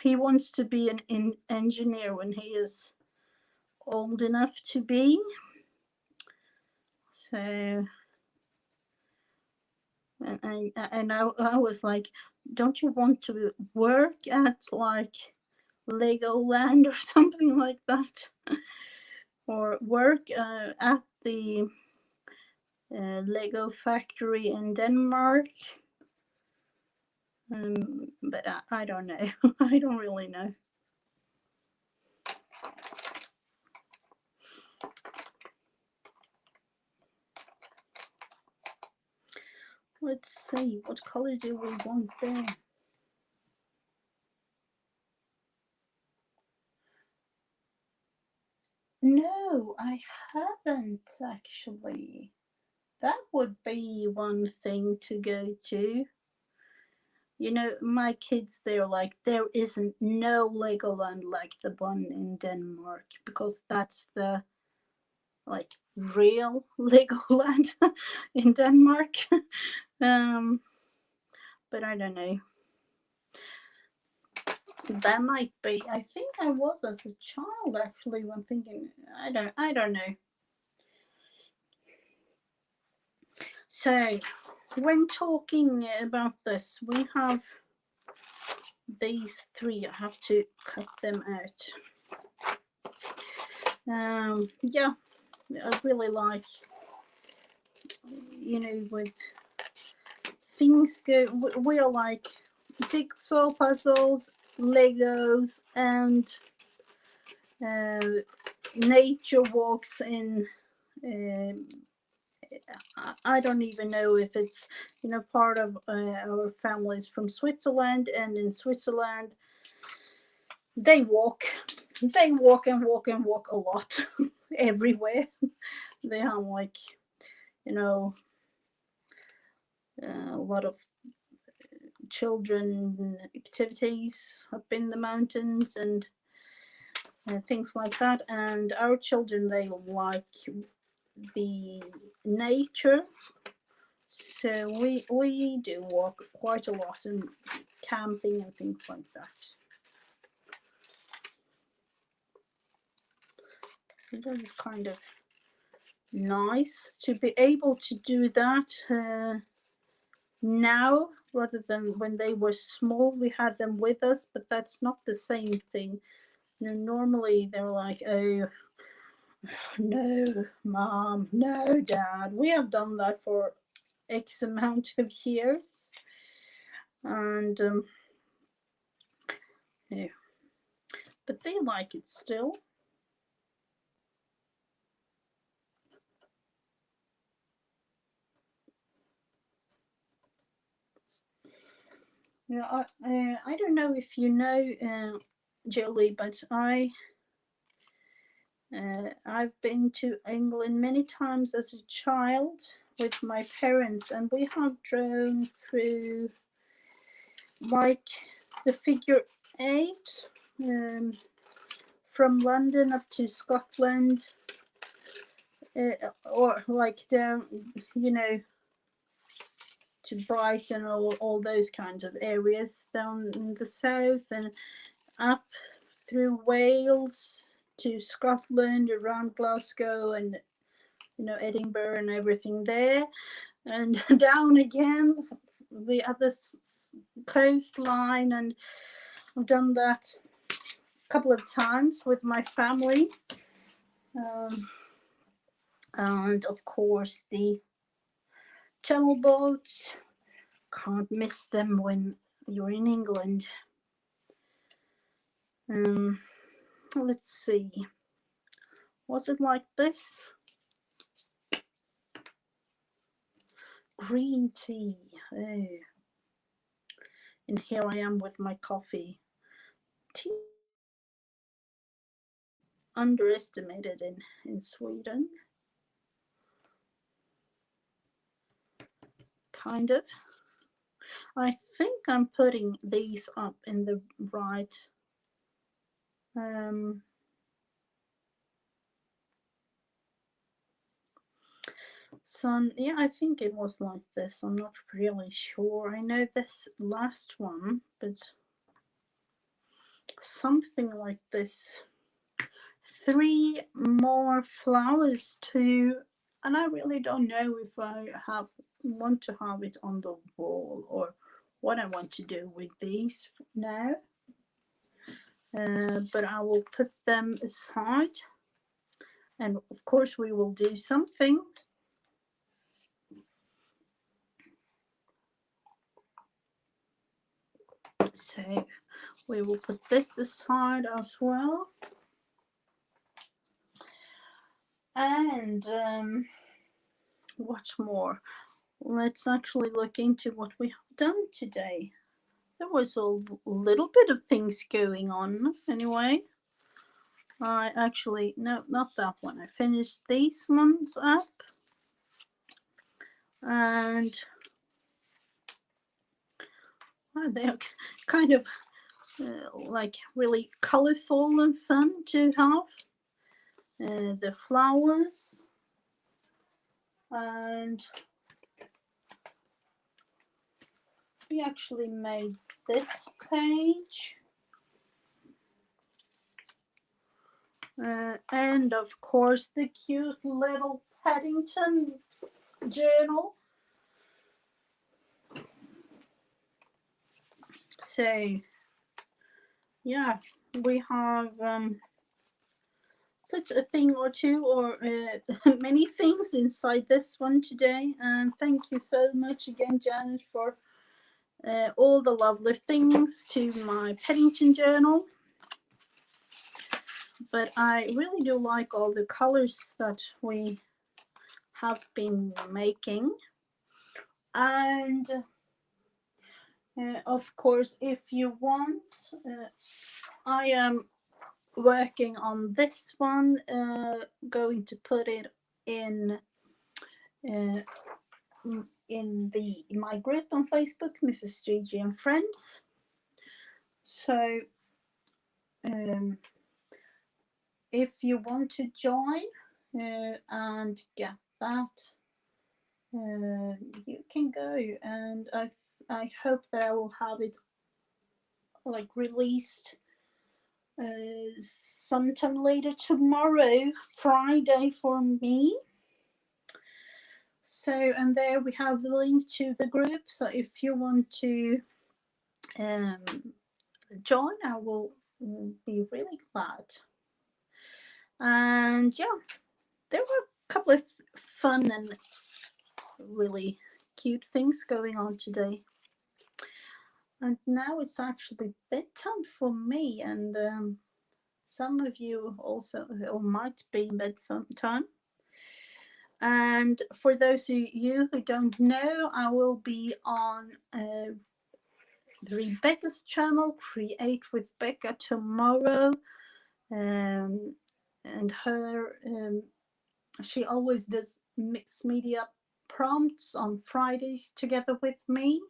He wants to be an engineer when he is old enough to be. So, and I was like, don't you want to work at like Legoland or something like that, or work at the Lego factory in Denmark? But I don't know. I don't really know. Let's see, what color do we want there? No, I haven't actually. That would be one thing to go to. My kids, they're like, there isn't no Legoland like the one in Denmark, because that's the like real Legoland in Denmark. But I don't know. That might be. I think I was as a child actually when thinking. I don't know. So when talking about this, we have these three. I have to cut them out. Yeah, I really like, with things go. We are like jigsaw puzzles, Legos, and nature walks in. Um, I don't even know if it's part of our families from Switzerland, and in Switzerland they walk and walk and walk a lot everywhere. They have like a lot of children activities up in the mountains and things like that, and our children, they like the nature. So we do walk quite a lot and camping and things like that. So that is kind of nice to be able to do that now rather than when they were small. We had them with us, but that's not the same thing. Normally they're like, oh, no, mom, no, dad. We have done that for X amount of years. And yeah, but they like it still. Yeah, I don't know if you know, Jolie, but I've been to England many times as a child with my parents, and we have drove through like the figure eight, from London up to Scotland, or like down, to Brighton, all those kinds of areas down in the south, and up through Wales to Scotland, around Glasgow, and Edinburgh and everything there, and down again the other coastline. And I've done that a couple of times with my family, and of course the channel boats, can't miss them when you're in England. Let's see, was it like this? Green tea. Oh. And here I am with my coffee. Tea underestimated in Sweden. Kind of. I think I'm putting these up in the right so yeah, I think it was like this. I'm not really sure. I know this last one, but something like this. 3 more flowers too, and I really don't know if I want to have it on the wall or what I want to do with these now. But I will put them aside, and of course we will do something. So we will put this aside as well. And what more? Let's actually look into what we have done today. There was a little bit of things going on anyway. I actually, no, not that one. I finished these ones up. And they're kind of like really colorful and fun to have. The flowers. And we actually made this page. And of course the cute little Paddington journal. So yeah, we have put a thing or two or many things inside this one today, and thank you so much again, Janet, for all the lovely things to my Paddington journal. But I really do like all the colors that we have been making. And of course, if you want, I am working on this one, going to put it in my group on Facebook, Mrs. Gigi and Friends. So if you want to join and get that, you can go, and I hope that I will have it like released sometime later tomorrow, Friday for me. So, and there we have the link to the group. So if you want to join, I will be really glad. And yeah, there were a couple of fun and really cute things going on today. And now it's actually bedtime for me, and some of you also or might be bedtime. And for those of you who don't know, I will be on Rebecca's channel, Create with Becca, tomorrow. And her, she always does mixed media prompts on Fridays together with me.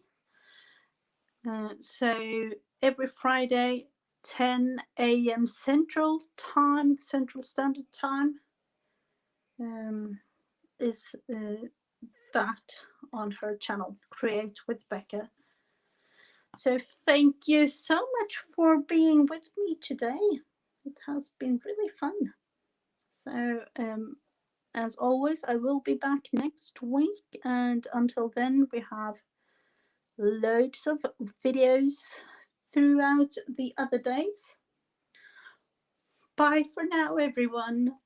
So every Friday, 10 a.m. Central Standard Time, is that on her channel, Create with Becca. So thank you so much for being with me today. It has been really fun. So as always, I will be back next week, and until then we have loads of videos throughout the other days. Bye for now, everyone.